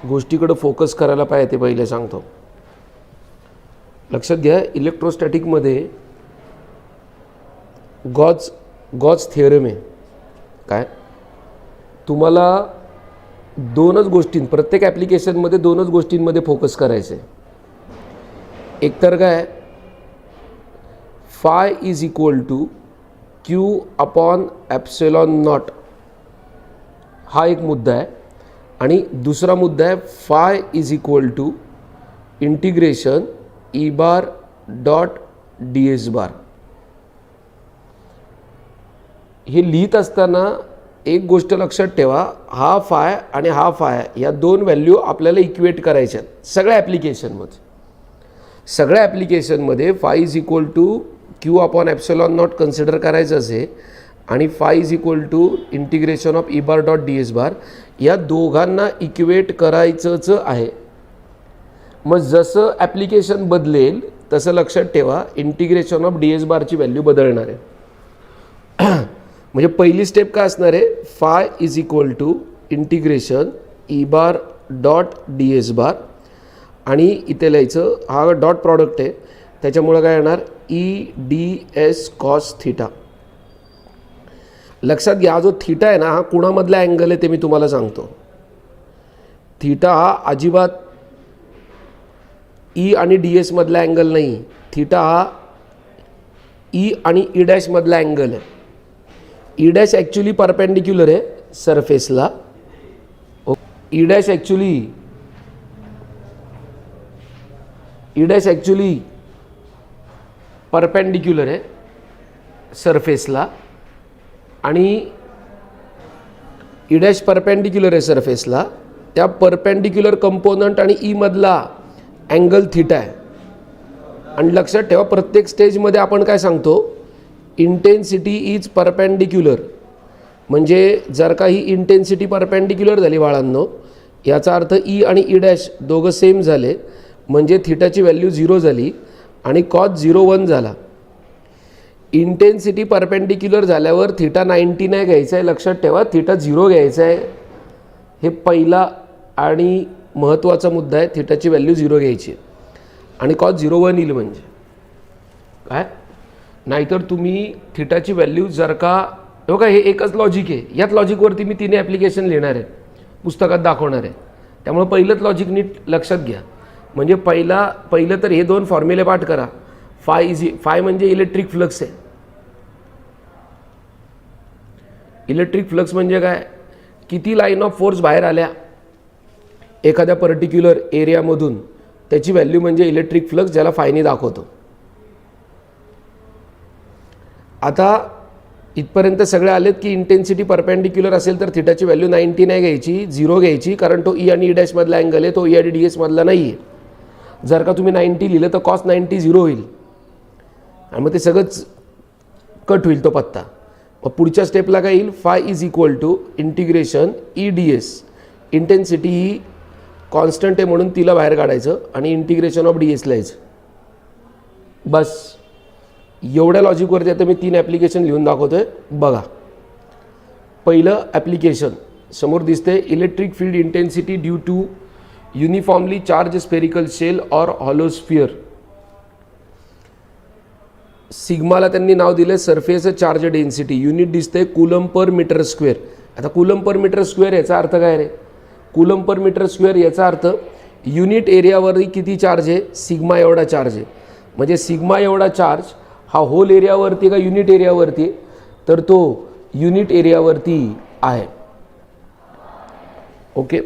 गोष्टीकडे फोकस करायला पाहिजे ते पहिले सांगतो. लक्षात घ्या, इलेक्ट्रोस्टॅटिकमध्ये गॉज थिअरम आहे. काय तुम्हाला दोनच गोष्टी प्रत्येक ॲप्लिकेशनमध्ये दोनच गोष्टींमध्ये फोकस करायचं आहे. एकतर काय phi is equal to Q upon epsilon naught, हा एक मुद्दा आहे. आणि दुसरा मुद्दा आहे phi is equal to integration E bar dot D S bar. हे लिहित असताना एक गोष्ट लक्षात ठेवा, हा फाय आणि हा फाय या दोन व्हॅल्यू आपल्याला इक्वेट करायच्या आहेत सगळ्या ॲप्लिकेशनमध्ये. Phi is equal to Q upon epsilon naught consider करायचं असे आणि phi is equal to integration of E bar dot D S bar, या दोघांना इक्वेट करायचंच आहे. मग जसं ॲप्लिकेशन बदलेल तसं लक्षात ठेवा इंटिग्रेशन ऑफ डी एस बारची व्हॅल्यू बदलणार आहे. म्हणजे पहिली स्टेप काय असणार आहे, phi is equal to integration E bar dot D S bar आणि इथे लिहायचं हा डॉट प्रॉडक्ट आहे त्याच्यामुळं काय येणार E D S cos theta. लक्षात घ्या, हा जो थिटा आहे ना, हा कोणामधला अँगल आहे ते मी तुम्हाला सांगतो. थिटा हा अजिबात ई आणि डी एस मधला अँगल नाही. थिटा हा ई आणि ई डॅश मधला अँगल आहे. ई डॅश ॲक्च्युली परपेंडिक्युलर आहे सरफेसला. ई डॅश ॲक्च्युली परपेंडिक्युलर आहे सरफेसला आणि ई डॅश परपेंडिक्युलर आहे सरफेसला. त्या परपेंडिक्युलर कंपोनंट आणि ई मधला अँगल थिटा आहे. आणि लक्षात ठेवा, प्रत्येक स्टेजमध्ये आपण काय सांगतो, इंटेन्सिटी इज परपेंडिक्युलर. म्हणजे जर का ही इंटेन्सिटी परपेंडिक्युलर झाली बाळांनो, याचा अर्थ ई आणि ई डॅश दोघं सेम झाले म्हणजे थिटाची व्हॅल्यू 0 झाली आणि कॉस 0 झाला. इंटेन्सिटी परपेंडिक्युलर झाल्यावर थिटा 90 नाही घ्यायचा आहे, लक्षात ठेवा, थिटा 0 घ्यायचा आहे. हे पहिला आणि महत्त्वाचा मुद्दा आहे. थिटाची व्हॅल्यू 0 घ्यायची आणि कॉस 0 येईल म्हणजे काय. नाहीतर तुम्ही थिटाची व्हॅल्यू जर का बघा, हे एकच लॉजिक आहे, याच लॉजिकवरती मी 3 ॲप्लिकेशन लिहिणार आहे, पुस्तकात दाखवणार आहे. त्यामुळे पहिलंच लॉजिक नीट लक्षात घ्या. म्हणजे पहिलं तर हे 2 फॉर्म्युले पाठ करा. फाय म्हणजे इलेक्ट्रिक फ्लक्स आहे. इलेक्ट्रिक फ्लक्स म्हणजे काय, किती लाईन ऑफ फोर्स बाहेर आल्या एखाद्या पर्टिक्युलर एरियामधून, त्याची व्हॅल्यू म्हणजे इलेक्ट्रिक फ्लक्स, ज्याला फायने दाखवतो. आता इथपर्यंत सगळे आलेत की इंटेन्सिटी परपेंडिक्युलर असेल तर थिटाची व्हॅल्यू 90 नाही घ्यायची, 0 घ्यायची, कारण तो ई आणि ई डॅश मधला अँगल आहे, तो ई आणि डी एस मधला नाही आहे. जर का तुम्ही 90 लिहिलं तर कॉस 90 0 होईल आणि मग ते सगळंच कट होईल तो पत्ता. मग पुढच्या स्टेपला काय येईल, phi is equal to integration E D S. Intensity ही कॉन्स्टंट आहे म्हणून तिला बाहेर काढायचं आणि इंटिग्रेशन ऑफ डी एस लिहायचं. बस एवढ्या लॉजिकवरती आता मी 3 ॲप्लिकेशन लिहून दाखवतो आहे. बघा, पहिलं ॲप्लिकेशन समोर दिसते, electric field intensity due to uniformly charge spherical shell or hollow sphere. सिग्माला त्यांनी नाव दिलं सरफेस चार्ज डेन्सिटी. युनिट दिसते कूलम पर मीटर स्क्वेअर. आता कूलम पर मीटर स्क्वेअर याचा अर्थ काय रे, कूलम पर मीटर स्क्वेअर याचा अर्थ युनिट एरियावरती किती चार्ज आहे, सिग्मा एवढा चार्ज आहे. म्हणजे सिग्मा एवढा चार्ज हा होल एरियावरती का युनिट एरियावरती, तर तो युनिट एरियावरती आहे. ओके,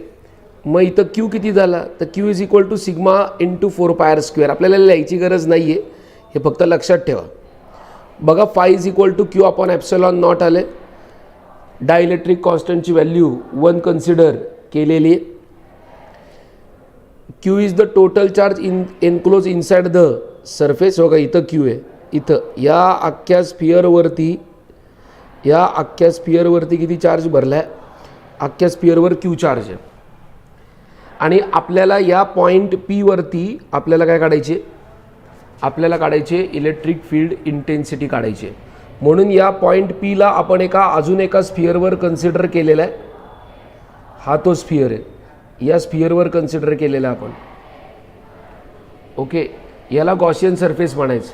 मग इथं क्यू किती झाला, तर Q is equal to sigma into 4πr². आपल्याला लिहायची गरज नाही आहे, हे फक्त लक्षात ठेवा. बघा, phi is equal to Q upon epsilon naught आले. डायइलेक्ट्रिक कॉन्स्टंटची व्हॅल्यू 1 कन्सिडर केलेली आहे. Q is the total charge enclose inside the surface. बघा इथं क्यू आहे, इथं या अख्ख्या स्फिअरवरती किती चार्ज भरला आहे, अख्ख्या स्फिअरवर क्यू चार्ज आहे. आणि आपल्याला या पॉईंट पी वरती आपल्याला काय काढायचे, आपल्याला काढायचे इलेक्ट्रिक फील्ड इंटेन्सिटी काढायची. म्हणून या पॉईंट पीला आपण अजून एका स्फिअरवर कन्सिडर केलेला आहे. हा तो स्फिअर आहे. या स्फिअरवर कन्सिडर केलेलं आपण. ओके, याला गॉसियन सरफेस म्हणायचं,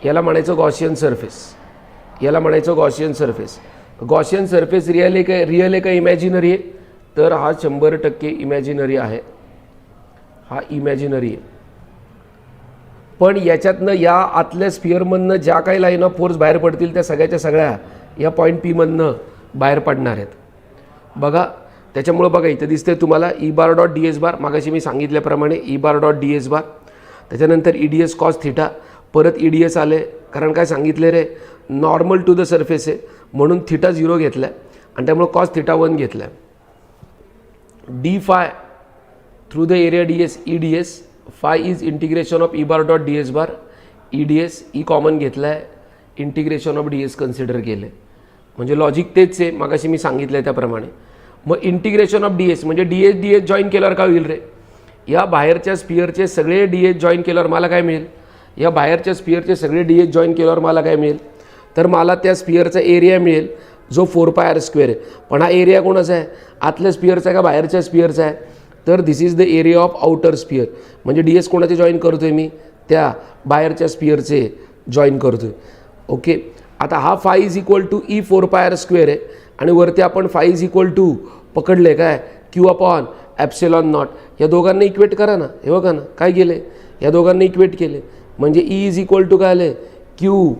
याला म्हणायचं गॉसियन सरफेस, याला म्हणायचं Gaussian surface. Gaussian surface real आहे का इमॅजिनरी आहे? तर हा 100% इमॅजिनरी आहे, हा इमॅजिनरी आहे. पण याच्यातनं या आतल्या स्फिअरमधनं ज्या काही लाईन ऑफ फोर्स बाहेर पडतील त्या सगळ्याच्या सगळ्या या पॉईंट पी मधनं बाहेर पडणार आहेत. बघा त्याच्यामुळं बघा इथं दिसते तुम्हाला E bar dot D S bar, मागाशी मी सांगितल्याप्रमाणे E bar dot D S bar, त्याच्यानंतर E D S cos theta, परत ई डी एस आले, कारण काय सांगितले रे नॉर्मल टू द सरफेस आहे म्हणून थिटा 0 घेतला आहे आणि त्यामुळे कॉस थिटा 1 घेतला आहे. D five through the area D S E D S, five is integration of E bar dot D S bar, E D S E common घेतला आहे, integration of D S consider केलं. म्हणजे logic तेच आहे मागाशी मी सांगितलं आहे त्याप्रमाणे. मग इंटिग्रेशन ऑफ डी एस म्हणजे डी एस जॉईन केल्यावर काय होईल रे? या बाहेरच्या स्पिअरचे सगळे डी एस जॉईन केल्यावर मला काय मिळेल? या बाहेरच्या स्पिअरचे सगळे डी एस जॉईन केल्यावर मला काय मिळेल? तर मला त्या स्पिअरचा एरिया मिळेल जो 4πr² आहे. पण हा एरिया कोणाचा आहे? आतल्या स्पिअरचा आहे का बाहेरच्या स्पिअरचा आहे? तर this is the area of outer sphere. म्हणजे डी एस कोणाचे जॉईन करतोय मी? त्या बाहेरच्या स्पिअरचे जॉईन करतोय. ओके, आता हा phi is equal to E 4πr² आहे आणि वरती आपण फाय इज इक्वल टू पकडले काय क्यू अपॉन ॲप्सिलॉन नॉट. या दोघांना इक्वेट करा ना. हे बघा ना काय केले, या दोघांना इक्वेट केले म्हणजे ई इज इक्वल टू काय आले क्यू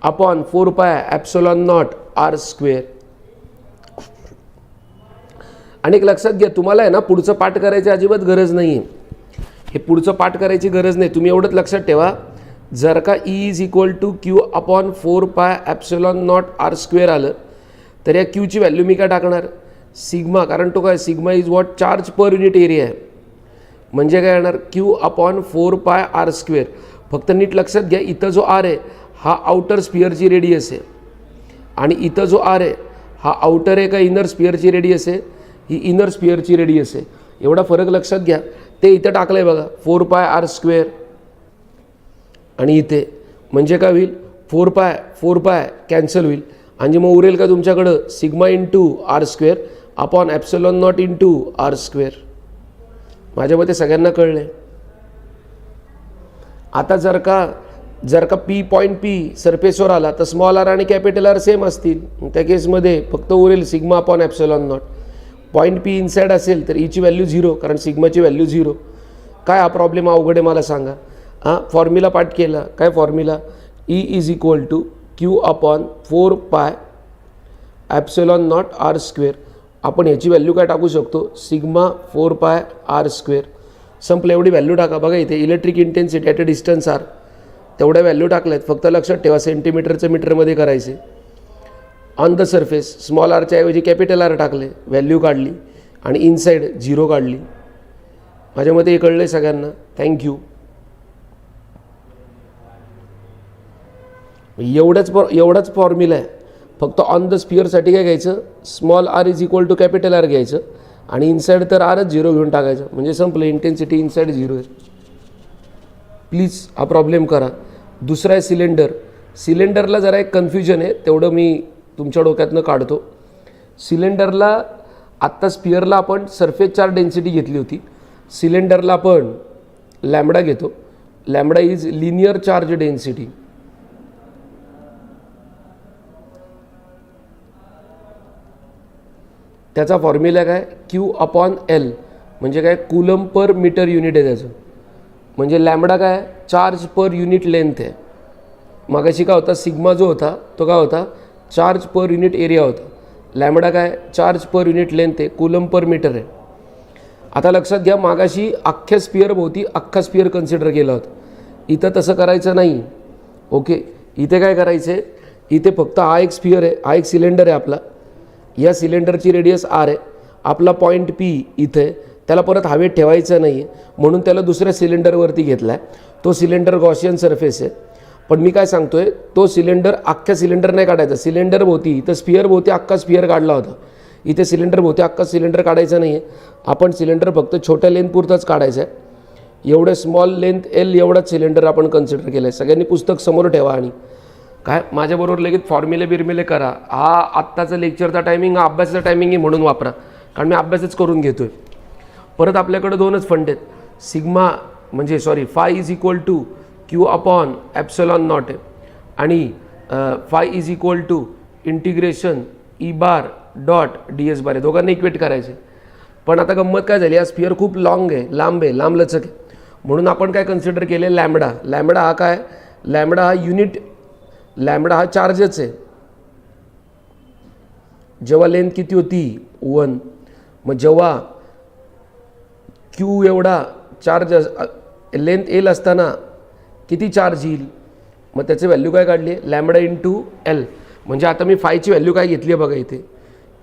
अपॉन 4π∙ r². आणि एक लक्षात घ्या, तुम्हाला आहे ना पुढचं पाठ करायची अजिबात गरज नाही आहे. हे पुढचं पाठ करायची गरज नाही. तुम्ही एवढंच लक्षात ठेवा, जर का E is equal to Q upon 4π∙ r² आलं तर या क्यूची व्हॅल्यू मी काय टाकणार? सिग्मा, कारण तो काय sigma is what charge per unit area आहे. म्हणजे काय येणार क्यू अपॉन 4πr². फक्त नीट लक्षात घ्या, इथं जो आर आहे हा आउटर स्पिअरची रेडियस आहे आणि इथं जो आर आहे हा आउटर आहे का इनर स्पिअरची रेडियस आहे? ही इनर स्पिअरची रेडियस आहे. एवढा फरक लक्षात घ्या. ते इथं टाकलं आहे बघा 4πr² आणि इथे म्हणजे काय होईल 4π कॅन्सल होईल आणि मग उरेल का तुमच्याकडं sigma into r² upon epsilon naught into r². माझ्या मते सगळ्यांना कळले. आता जर का पी पॉईंट पी सरफेसवर आला तर स्मॉल आर आणि कॅपिटल आर सेम असतील. त्या केसमध्ये फक्त उरेल sigma upon epsilon naught. Point P inside असेल तर ईची व्हॅल्यू 0 कारण सिग्माची व्हॅल्यू 0. काय हा प्रॉब्लेम अवघड आहे मला सांगा? फॉर्म्युला पाठ केला. काय formula? E is equal to Q upon 4π∙ r². आपण याची व्हॅल्यू काय टाकू शकतो? Sigma 4πr². संपलं. एवढी व्हॅल्यू टाका. बघा इथे electric intensity at a distance R तेवढ्या व्हॅल्यू टाकल्यात. फक्त लक्षात ठेवा सेंटीमीटरचं मीटरमध्ये करायचे. ऑन द सरफेस स्मॉल आरच्या ऐवजी कॅपिटल आर टाकले, व्हॅल्यू काढली आणि इनसाईड 0 काढली. माझ्या मते हे कळलं आहे सगळ्यांना. थँक्यू. एवढाच फॉर्म्युला आहे. फक्त ऑन द स्पिअरसाठी काय घ्यायचं? Small R is equal to capital R घ्यायचं आणि इनसाईड तर आरच 0 घेऊन टाकायचं. म्हणजे संपलं. इंटेन्सिटी इनसाईड 0 आहे. प्लीज हा प्रॉब्लेम करा. दुसरा आहे सिलेंडर. सिलेंडरला जरा एक कन्फ्युजन आहे, तेवढं मी तुमच्या डोक्यातनं काढतो. सिलेंडरला आत्ता स्पिअरला आपण सरफेस चार्ज डेन्सिटी घेतली होती. सिलेंडरला आपण लॅम्बडा घेतो. Lambda is linear charge density. त्याचा फॉर्म्युला काय? Q upon L. म्हणजे काय? कूलम पर मीटर युनिट आहे त्याचं. म्हणजे लॅम्बडा काय? चार्ज पर युनिट लेंथ आहे. मागाशी काय होता? सिग्मा जो होता तो काय होता? चार्ज पर युनिट एरिया होता. लॅम्बडा काय? चार्ज पर युनिट लेंथ आहे, कूलम पर मीटर आहे. आता लक्षात घ्या, मागाशी अख्ख्या स्पिअरभोवती अख्खा स्पिअर कन्सिडर केला होता. इथं तसं करायचं नाही. ओके, इथे काय करायचं आहे? इथे फक्त हा एक स्पिअर आहे, हा एक सिलेंडर आहे आपला. या सिलेंडरची रेडियस आर आहे. आपला पॉईंट पी इथे, त्याला परत हवेत ठेवायचं नाही आहे म्हणून त्याला दुसऱ्या सिलेंडरवरती घेतला आहे. तो सिलेंडर गॉसियन सरफेस आहे. पण मी काय सांगतोय, तो सिलेंडर अख्ख्या सिलेंडर नाही काढायचा. सिलेंडर भोवती इथं स्पिअर भोवती अख्खा स्पिअर काढला होता. इथे सिलेंडर भोवती अख्खा सिलेंडर काढायचा नाही आहे. आपण सिलेंडर फक्त छोट्या लेंथपुरताच काढायचं आहे. एवढे स्मॉल लेंथ एल एवढाच सिलेंडर आपण कन्सिडर केलं आहे. सगळ्यांनी पुस्तक समोर ठेवा आणि काय माझ्याबरोबर लगेच फॉर्म्युले बिर्मिले करा. हा आत्ताचा लेक्चरचा टायमिंग, हा अभ्यासाचा टायमिंग आहे म्हणून वापरा, कारण मी अभ्यासच करून घेतो आहे. परत आपल्याकडे दोनच फंड आहेत, सिग्मा म्हणजे phi is equal to Q upon epsilon naught आहे आणि phi is equal to integration E bar dot D S bar आहे. दोघांना इक्वेट करायचे. पण आता गंमत काय झाली, हा स्पिअर खूप लाँग आहे, लांब आहे, लांब लचक आहे, म्हणून आपण काय कन्सिडर केले लॅम्बडा. लॅम्बडा हा काय, लॅम्बडा हा युनिट, लॅम्बडा हा चार्जच आहे. जेव्हा लेंथ किती होती 1, मग जेव्हा क्यू एवढा चार्ज लेंथ एल असताना किती चार्ज येईल, मग त्याची व्हॅल्यू काय काढली आहे, लॅम्बडा इंटू एल. म्हणजे आता मी फायची व्हॅल्यू काय घेतली आहे बघा,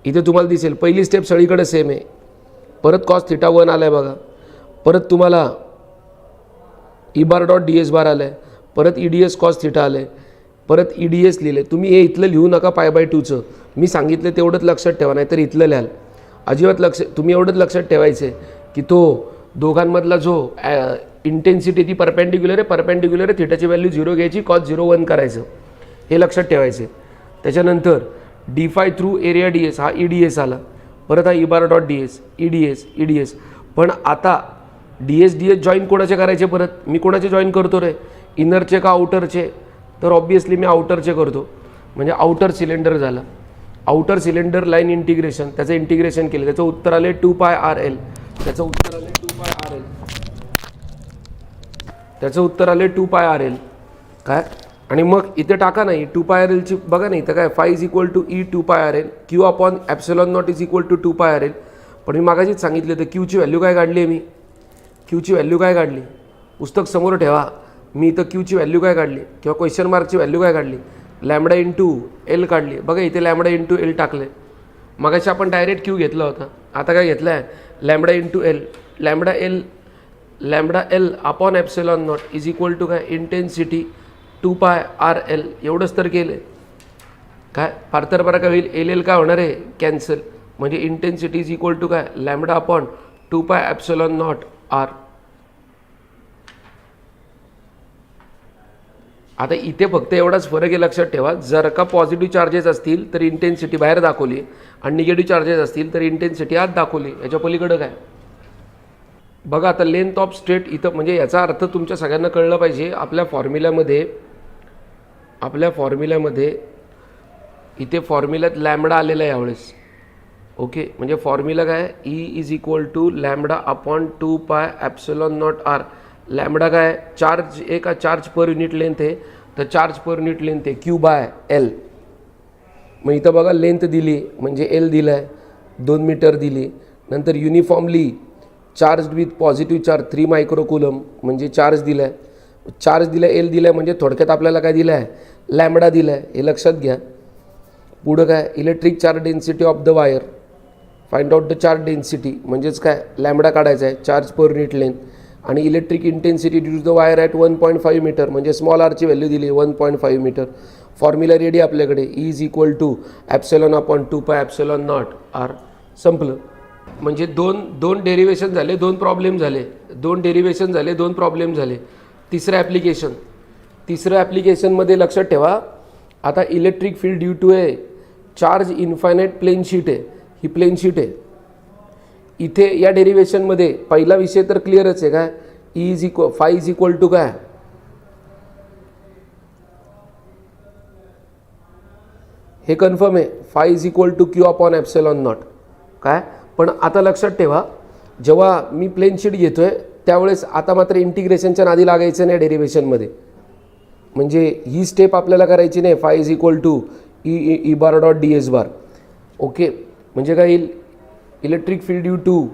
इथे तुम्हाला दिसेल पहिली स्टेप सगळीकडे सेम आहे. परत कॉस थिटा 1 आला आहे बघा, परत तुम्हाला E bar dot D S bar आलं आहे, परत E D S cos theta आलं आहे, परत ई डी एस लिहिलं आहे. तुम्ही हे इथलं लिहू नका π/2चं, मी सांगितलं तेवढंच लक्षात ठेवा, नाही तर इथलं लिहाल. अजिबात तुम्ही एवढंच लक्षात ठेवायचं आहे की तो दोघांमधला जो इंटेन्सिटी ती परपेंडिक्युलर आहे, थिटाची व्हॅल्यू 0 घ्यायची, कॉस 0 1 करायचं, हे लक्षात ठेवायचं आहे. त्याच्यानंतर D five through area D S, हा ई डी एस आला, परत हा E bar dot D S, E D S. पण आता डी एस जॉईन कोणाचे करायचे, परत मी कोणाचे जॉईन करतो रे, इनरचे का आउटरचे, तर ऑब्वियसली मी आउटरचे करतो. म्हणजे आउटर सिलेंडर झाला, आउटर सिलेंडर लाईन इंटिग्रेशन, त्याचं इंटिग्रेशन केलं, त्याचं उत्तर आले 2πRL, त्याचं उत्तर आले 2πRL, त्याचं उत्तर आले 2πRL काय. आणि मग इथे टाका नाही 2πRLची बघा नाही, तर काय phi is equal to E 2πRL, Q upon epsilon naught is equal to 2πRL. पण मी मागाशीच सांगितलं तर क्यूची व्हॅल्यू काय काढली आहे, मी क्यूची व्हॅल्यू काय काढली, पुस्तक समोर ठेवा, मी इथं क्यूची व्हॅल्यू काय काढली किंवा क्वेश्चन मार्कची व्हॅल्यू काय काढली, लॅम्बडा इंटू एल काढली. बघा इथे लॅम्बडा इंटू एल टाकले. मगाशी आपण डायरेक्ट क्यू घेतला होता, आता काय घेतला आहे lambda into L. Lambda L upon epsilon naught is equal to काय, इंटेन्सिटी 2πRL. एवढंच तर केलं काय, फार तर बरं काय होईल, एल काय होणार आहे कॅन्सल, म्हणजे इंटेन्सिटी इज इक्वल टू काय, लॅम्बडा अपॉन 2π नॉट आर. आता इथे फक्त एवढाच फरक आहे, लक्षात ठेवा, जर का पॉझिटिव्ह चार्जेस असतील तर इंटेन्सिटी बाहेर दाखवली आणि निगेटिव्ह चार्जेस असतील तर इंटेन्सिटी आत दाखवली. याच्या पलीकडं काय बघा. आता लेंथ ऑफ स्ट्रेट इथं, म्हणजे याचा अर्थ तुमच्या सगळ्यांना कळलं पाहिजे. आपल्या फॉर्म्युल्यामध्ये इथे फॉर्म्युल्यात लॅम्बडा आलेला आहे यावेळेस. ओके, म्हणजे फॉर्म्युला काय, E is equal to lambda upon 2π lambda काय, चार्ज आहे का, चार्ज पर युनिट लेंथ आहे, तर चार्ज पर युनिट लेंथ आहे Q/L. मग इथं बघा लेंथ दिली म्हणजे एल दिला आहे, 2 मीटर दिली. नंतर uniformly charge with positive charge 3 मायक्रोकुलम म्हणजे चार्ज दिला आहे. चार्ज दिला एल दिला आहे, म्हणजे थोडक्यात आपल्याला काय दिलं आहे, लॅम्बडा दिला आहे, हे लक्षात घ्या. पुढं काय, electric charge density of the wire, find out the charge density, म्हणजेच काय लॅम्बडा काढायचा आहे, चार्ज पर युनिट लेंथ. आणि electric intensity due to the wire at 1.5 metre, म्हणजे स्मॉल आरची व्हॅल्यू दिली 1.5 मीटर. फॉर्म्युला रेडी आपल्याकडे, E is equal to epsilon upon 2π naught R. संपलं. म्हणजे दोन डेरिवेशन झाले, 2 प्रॉब्लेम झाले, 2 डेरिवेशन झाले, 2 प्रॉब्लेम झाले. तिसरं ॲप्लिकेशनमध्ये लक्षात ठेवा, आता electric field due to a charge infinite plane sheet आहे, ही प्लेन शीट आहे. इथे या डेरिवेशनमध्ये पहिला विषय तर क्लिअरच आहे काय, फाय इज इक्वल टू काय, हे कन्फर्म आहे, phi is equal to Q upon epsilon naught काय. पण आता लक्षात ठेवा, जेव्हा मी प्लेन शीट घेतोय त्यावेळेस आता मात्र इंटिग्रेशनच्या नादी लागायचं नाही डेरिवेशनमध्ये. म्हणजे ही स्टेप आपल्याला करायची नाही, phi is equal to E bar dot D S bar. Okay, म्हणजे काय येईल, electric field due to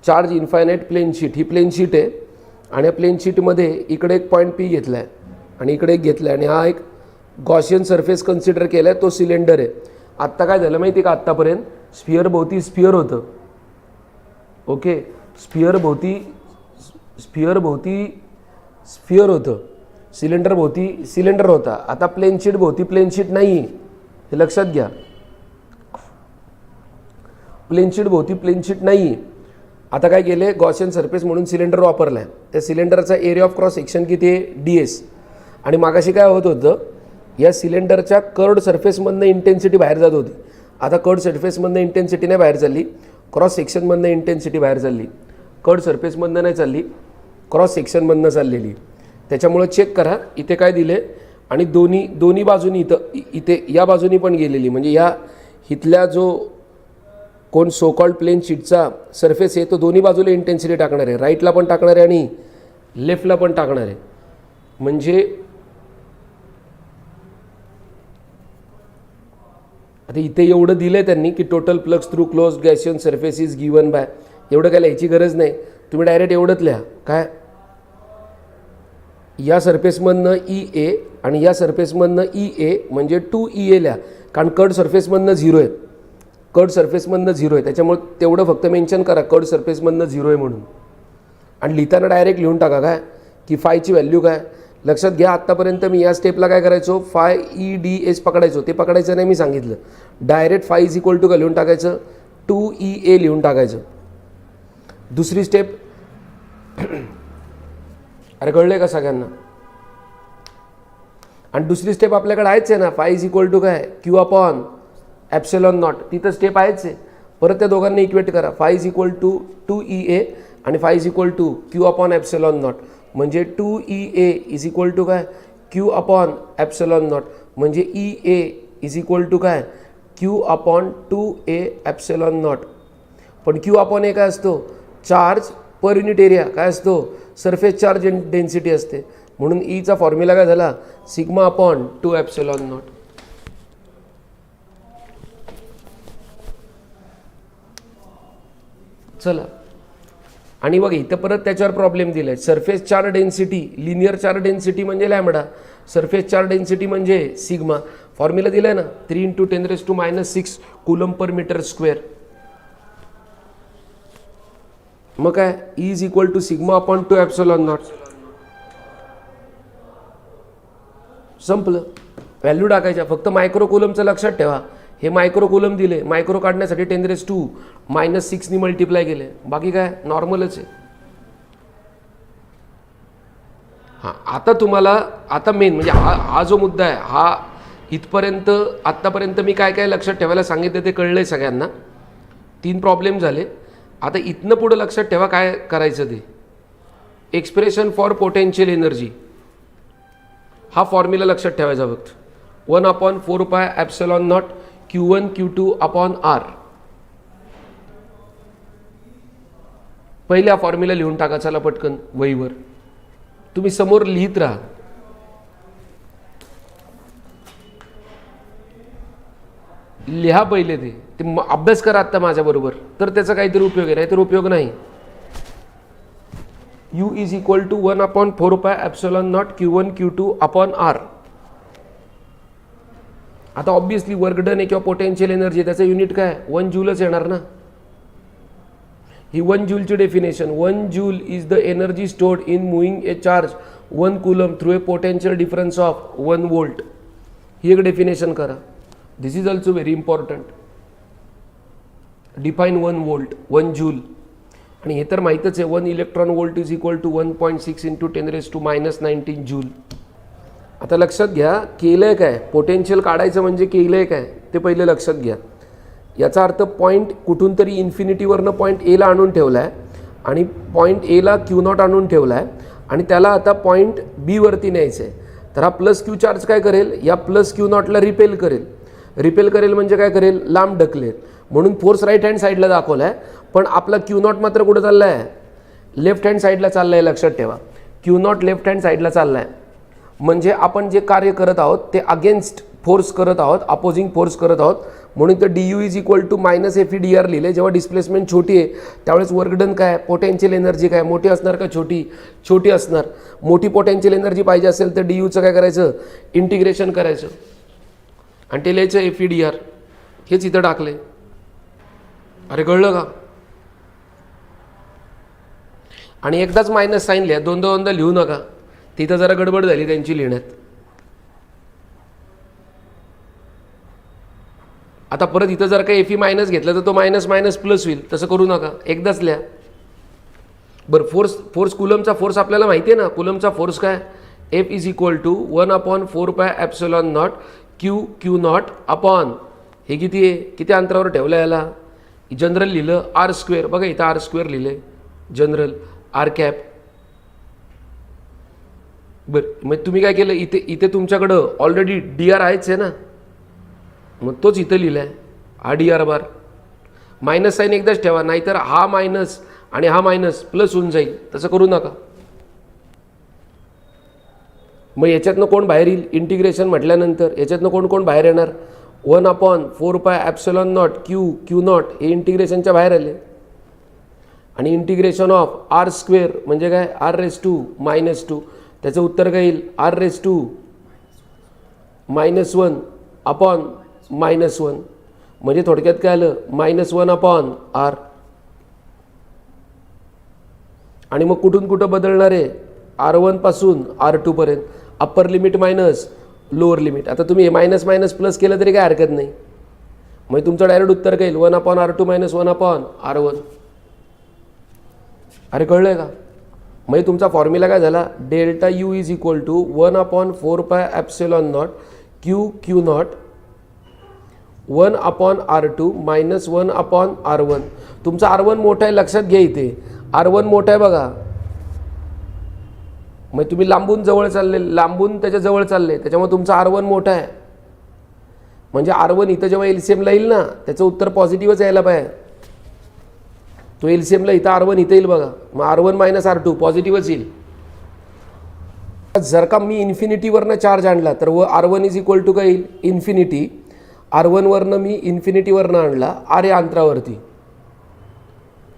charge infinite plane sheet, ही प्लेन शीट आहे आणि या प्लेन शीटमध्ये इकडे एक पॉईंट पी घेतला आहे आणि इकडे एक घेतला आहे आणि हा एक गॉसियन सरफेस कन्सिडर केला आहे, तो सिलेंडर आहे. आत्ता काय झालं माहिती आहे का, आत्तापर्यंत स्पिअर भोवती स्पिअर होतं. ओके, स्पिअर भोवती स्पिअर होतं, सिलेंडर भोवती सिलेंडर होता. आता प्लेन शीट भोवती प्लेन शीट नाही, हे लक्षात घ्या. प्लेन शीट भोवती प्लेन शीट नाही. आता काय केले, गॉसियन सरफेस म्हणून सिलेंडर वापरला आहे. त्या सिलेंडरचा एरिया ऑफ क्रॉस सेक्शन किती आहे, DS. आणि मागाशी काय होत होतं, या सिलेंडरच्या कर्ड सरफेसमधनं इंटेन्सिटी बाहेर जात होती. आता कर्ड सरफेसमधनं इंटेन्सिटी नाही बाहेर चालली, क्रॉस सेक्शनमधनं इंटेन्सिटी बाहेर चालली, कर्ड सरफेसमधनं नाही चालली, क्रॉस सेक्शनमधनं चाललेली. त्याच्यामुळं चेक करा इथे काय दिले आणि दोन्ही बाजूनी इथे या बाजूनी पण गेलेली, म्हणजे या इथल्या जो कोण सो कॉल्ड प्लेन शीटचा सरफेस आहे तो दोन्ही बाजूला इंटेन्सिटी टाकणार आहे, राईटला पण टाकणार आहे आणि लेफ्टला पण टाकणार आहे. म्हणजे आता इथे एवढं दिलं आहे त्यांनी की total flux through close Gaussian surface is given by, एवढं काय लिहायची गरज नाही, तुम्ही डायरेक्ट एवढंच लिहा काय, या सरफेसमधनं EA आणि या सरफेसमधनं EA म्हणजे 2EA लिहा, कारण कर्ड सरफेसमधनं 0 आहे, कर्ड सरफेसमधनं 0 आहे, त्याच्यामुळे तेवढं फक्त मेन्शन करा कर्ड सरफेसमधनं 0 आहे म्हणून. आणि लिहिताना डायरेक्ट लिहून टाका काय की फायची व्हॅल्यू काय. लक्षात घ्या आत्तापर्यंत मी या स्टेपला काय करायचो, फाय EDS पकडायचो, ते पकडायचं नाही मी सांगितलं, direct phi is equal to का लिहून टाकायचं 2EA लिहून टाकायचं. दुसरी स्टेप अरे कळलं का सगळ्यांना. आणि दुसरी स्टेप आपल्याकडे आहेच आहे ना, फाय इज इक्वल टू काय Q अपॉन ॲप्सिलॉन नॉट, तिथं स्टेप आहेच आहे. परत त्या दोघांना इक्वेट करा, five is equal to 2EA आणि phi is equal to Q upon epsilon naught, म्हणजे 2EA इज इक्वल टू काय Q अपॉन ॲप्सिलॉन नॉट, म्हणजे EA इज इक्वल टू काय Q upon 2A epsilon naught. पण Q upon A काय असतो, charge per unit area, काय असतो surface charge density असते, म्हणून ईचा फॉर्म्युला काय झाला सिग्मा अपॉन 2 ॲप्सिलॉन नॉट. चला आणि बघ इथं परत त्याच्यावर प्रॉब्लेम दिलाय, surface charge density, linear charge density म्हणजे लॅम्बडा, सरफेस चार्ज डेन्सिटी म्हणजे सिग्मा. फॉर्म्युला दिलाय ना 3 × 10⁻⁶ कूलम पर मीटर स्क्वेअर. मग काय E is equal to sigma upon 2 epsilon naught. संपलं, व्हॅल्यू टाकायच्या. फक्त मायक्रो कूलमचं लक्षात ठेवा, हे मायक्रो कूलम दिले, मायक्रो काढण्यासाठी 10⁻⁻⁶ नी मल्टिप्लाय केले, बाकी काय नॉर्मलच आहे. हां आता तुम्हाला आता मेन म्हणजे हा जो मुद्दा आहे हा इथपर्यंत आत्तापर्यंत मी काय काय लक्षात ठेवायला सांगितलं ते कळलं आहे सगळ्यांना. 3 प्रॉब्लेम झाले. आता इथनं पुढं लक्षात ठेवा काय करायचं ते, एक्सप्रेशन फॉर पोटेन्शियल एनर्जी हा फॉर्म्युला लक्षात ठेवायचा फक्त 1/4πε0 Q1 Q2 अपॉन R. पहिला फॉर्म्युला लिहून टाका चला पटकन वहीवर, तुम्ही समोर लिहित राहा. लिहा पहिले ते अभ्यास करा आत्ता माझ्याबरोबर, तर त्याचा काहीतरी उपयोग आहे, नाहीतर उपयोग नाही. U is equal to 1/4πε0 Q1 Q2 upon R. आता ऑब्विसली वर्क डन आहे किंवा पोटेन्शियल एनर्जी त्याचं युनिट काय 1 जूलच येणार ना. ही 1 जूलची definition, 1 joule is the energy stored in moving a charge 1 coulomb through a potential difference of 1 volt. ही एक डेफिनेशन करा. This is also very important. Define 1 volt 1 joule. आणि हे तर माहीतच आहे 1 electron volt is equal to 1.6 × 10⁻⁻19 joule. आता लक्षात घ्या केलं आहे काय, पोटेन्शियल काढायचं म्हणजे केलं आहे काय ते पहिले लक्षात घ्या. याचा अर्थ पॉईंट कुठून तरी इन्फिनिटीवरनं पॉईंट एला आणून ठेवला आहे आणि पॉईंट एला Q0 आणून ठेवला आहे आणि त्याला आता पॉईंट बी वरती न्यायचं आहे. तर हा प्लस Q चार्ज काय करेल, या प्लस Q0ला रिपेल करेल. रिपेल करेल म्हणजे काय करेल, लांब ढकलेल. म्हणून फोर्स राईट हँड साईडला दाखवला आहे, पण आपला Q0 मात्र कुठं चालला आहे, लेफ्ट हँड साईडला चालला आहे. लक्षात ठेवा Q0 लेफ्ट हँड साईडला चालला आहे, म्हणजे आपण जे कार्य करत आहोत ते अगेन्स्ट फोर्स करत आहोत, अपोजिंग फोर्स करत आहोत. म्हणून तर DU is equal to -FE/dr लिहिले. जेव्हा डिस्प्लेसमेंट छोटी आहे त्यावेळेस वर्क डन काय, पोटेन्शियल एनर्जी काय, मोठी असणार का छोटी, छोटी असणार. मोठी पोटेन्शियल एनर्जी पाहिजे असेल तर DUचं काय करायचं, इंटिग्रेशन करायचं आणि ते लिहायचं FE/dr. हेच इथं टाकले. अरे कळलं का. आणि एकदाच मायनस साईन लिहा, दोनदा लिहू नका, तिथं जरा गडबड झाली त्यांची लिहिण्यात. आता परत इथं जर का FE मायनस घेतलं तर तो मायनस मायनस प्लस होईल, तसं करू नका, एकदाच लिहा. बरं फोर्स कुलमचा फोर्स आपल्याला माहिती आहे ना, कुलमचा फोर्स काय F is equal to 1/4πε0 Q Q0 upon हे किती आहे, किती अंतरावर ठेवलं याला, जनरल लिहिलं आर स्क्वेअर, बघा इथं आर स्क्वेअर लिहिलं जनरल आर कॅप. बरं मग तुम्ही काय केलं, इथे इथे तुमच्याकडं ऑलरेडी डी आर आहेच आहे ना, मग तोच इथं लिहिला आहे हा D R bar. Minus sign एकदाच ठेवा, नाहीतर हा मायनस आणि हा मायनस प्लस होऊन जाईल, तसं करू नका. मग याच्यातनं कोण बाहेर येईल, इंटिग्रेशन म्हटल्यानंतर याच्यातनं कोण कोण बाहेर येणार, 1/4πε0 क्यू नॉट हे इंटिग्रेशनच्या बाहेर आले. आणि इंटिग्रेशन ऑफ आर स्क्वेअर म्हणजे काय, r⁻², त्याचं उत्तर काय येईल, r⁻⁻1/-1. म्हणजे थोडक्यात काय आलं, -1/r. आणि मग कुठून कुठं बदलणार आहे, r1 पासून r2 पर्यंत, upper limit minus lower limit. आता तुम्ही मायनस मायनस प्लस केलं तरी काय हरकत नाही. मग तुमचं डायरेक्ट उत्तर काय येईल, 1/r2 - 1/r1. अरे कळलंय का. मग तुमचा फॉर्म्युला काय झाला, delta U is equal to 1/4πε0 Q naught 1/r2 - 1/r1. तुमचा r1 मोठा आहे, लक्षात घ्या, इथे r1 मोठा आहे बघा. मग तुम्ही लांबून जवळ चालले, लांबून त्याच्या जवळ चालले, त्याच्यामुळे तुमचा r1 मोठा आहे. म्हणजे r1 इथं जेव्हा एलसीएमला येईल ना, त्याचं उत्तर पॉझिटिव्हच यायला पाहिजे. तो एलसीएमला इथं r1 इथं येईल बघा, मग r1 - r2 पॉझिटिव्हच येईल. जर का मी इन्फिनिटीवरनं चार्ज आणला तर r1 इज इक्वल टू काय येईल, इन्फिनिटी. r1 वरनं मी इन्फिनिटीवरनं आणला r या अंतरावरती,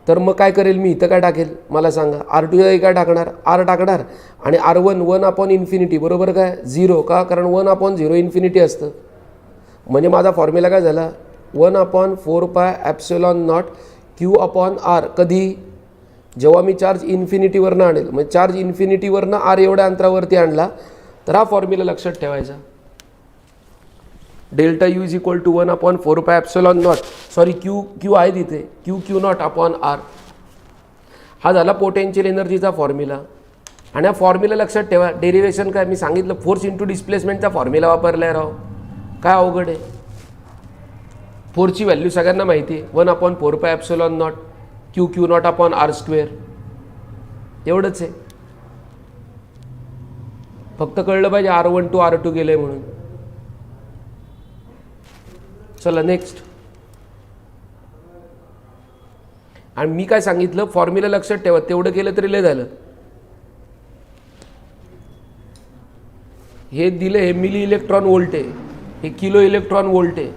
तर मग काय करेल मी, इथं काय टाकेल मला सांगा, r2 काय टाकणार, r टाकणार. आणि r1 1/∞ बरोबर काय 0 का, कारण 1/0 इन्फिनिटी असतं. म्हणजे माझा फॉर्म्युला काय झाला, 1/4πε0 Q/r. कधी, जेव्हा मी चार्ज इन्फिनिटीवरनं आणेल, म्हणजे चार्ज इन्फिनिटीवरनं r एवढ्या अंतरावरती आणला, तर हा फॉर्म्युला लक्षात ठेवायचा. Delta U is equal to 1/4πε0, sorry Q आहे तिथे, क्यू नॉट अपॉन आर. हा झाला पोटेन्शियल एनर्जीचा फॉर्म्युला. आणि हा फॉर्म्युला लक्षात ठेवा. डेरिव्हेशन काय मी सांगितलं, फोर्स इंटू डिस्प्लेसमेंटचा फॉर्म्युला वापरलाय राव, काय अवघड आहे. फोर्सची व्हॅल्यू सगळ्यांना माहिती आहे, 1/4πε0 क्यू नॉट अपॉन r². एवढंच आहे, फक्त कळलं पाहिजे r1 to r2 गेले म्हणून. चला नेक्स्ट. आणि मी काय सांगितलं, फॉर्म्युला लक्षात ठेवा, तेवढं केलं तरी लय झालं. हे दिलं, हे मिली इलेक्ट्रॉन वोल्ट आहे, हे किलो इलेक्ट्रॉन वोल्ट आहे,